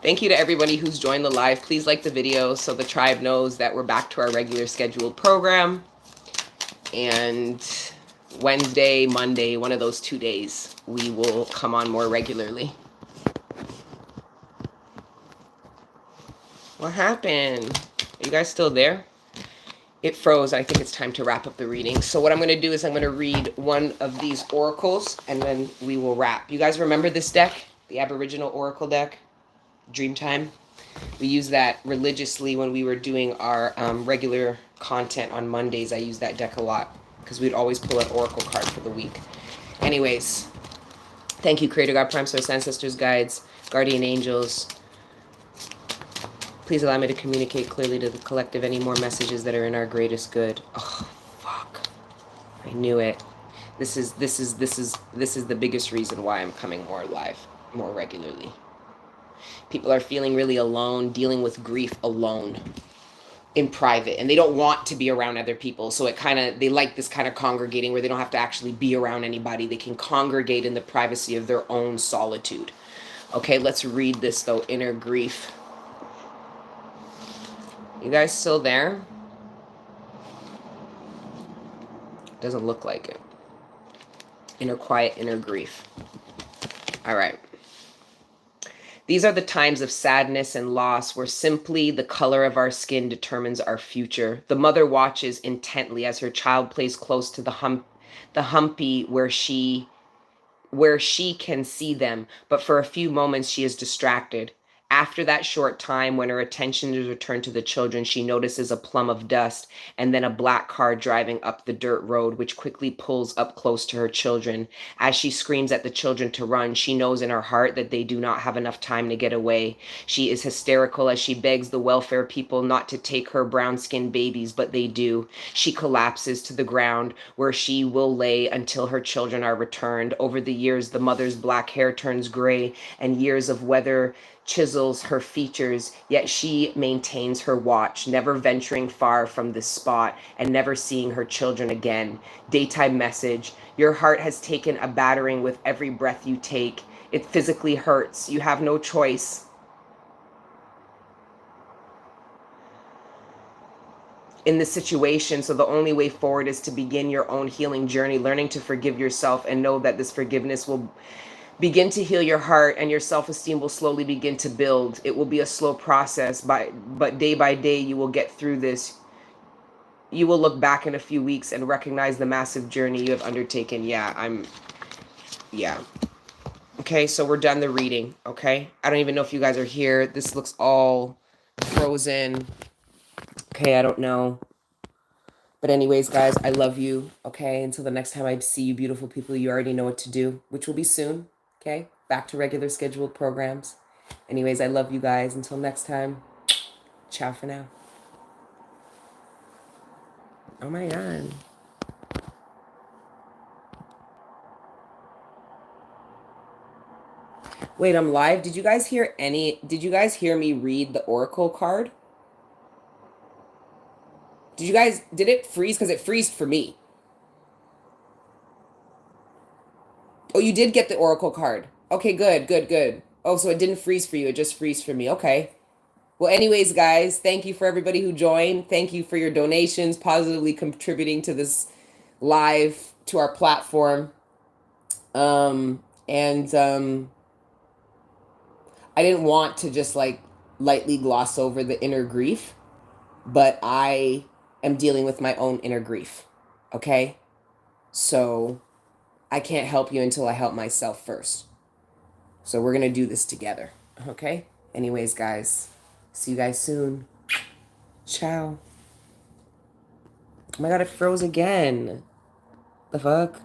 Speaker 1: Thank you to everybody who's joined the live. Please like the video so the tribe knows that we're back to our regular scheduled program. And Wednesday, Monday, one of those 2 days, we will come on more regularly. What happened? Are you guys still there? It froze. I think it's time to wrap up the reading. So what I'm going to do is I'm going to read one of these oracles and then we will wrap. You guys remember this deck? The Aboriginal Oracle deck? Dreamtime? We use that religiously when we were doing our regular content on Mondays. I use that deck a lot because we'd always pull an oracle card for the week. Anyways, thank you, Creator God, Prime Source, Ancestors, Guides, Guardian Angels. Please allow me to communicate clearly to the collective any more messages that are in our greatest good. Oh, fuck. I knew it. This is the biggest reason why I'm coming more live, more regularly. People are feeling really alone, dealing with grief alone in private, and they don't want to be around other people. So they like this kind of congregating where they don't have to actually be around anybody. They can congregate in the privacy of their own solitude. Okay, let's read this though. Inner grief. You guys still there? Doesn't look like it. Inner quiet, inner grief. All right. These are the times of sadness and loss where simply the color of our skin determines our future. The mother watches intently as her child plays close to the humpy where she can see them, but for a few moments she is distracted. After that short time, when her attention is returned to the children, she notices a plum of dust and then a black car driving up the dirt road, which quickly pulls up close to her children. As she screams at the children to run, she knows in her heart that they do not have enough time to get away. She is hysterical as she begs the welfare people not to take her brown-skinned babies, but they do. She collapses to the ground where she will lay until her children are returned. Over the years, the mother's black hair turns gray and years of weather chisels her features, yet she maintains her watch, never venturing far from this spot and never seeing her children again. Daytime message. Your heart has taken a battering with every breath you take. It physically hurts. You have no choice. In this situation, so the only way forward is to begin your own healing journey, learning to forgive yourself and know that this forgiveness will begin to heal your heart and your self-esteem will slowly begin to build. It will be a slow process, but day by day you will get through this. You will look back in a few weeks and recognize the massive journey you have undertaken. Yeah. Okay, so we're done the reading, okay? I don't even know if you guys are here. This looks all frozen. Okay, I don't know. But anyways, guys, I love you, okay? Until the next time I see you beautiful people, you already know what to do, which will be soon, okay? Back to regular scheduled programs. Anyways, I love you guys. Until next time, ciao for now. Oh my God. Wait, I'm live. Did you guys hear me read the oracle card? Did it freeze? Because it freezed for me. Oh, you did get the oracle card. Okay, good. Oh, so it didn't freeze for you. It just freezed for me. Okay. Well, anyways, guys, thank you for everybody who joined. Thank you for your donations, positively contributing to this live, to our platform. I didn't want to just like lightly gloss over the inner grief, but I am dealing with my own inner grief. Okay? So I can't help you until I help myself first. So we're going to do this together. Okay? Anyways, guys, see you guys soon. Ciao. Oh my God, it froze again. The fuck?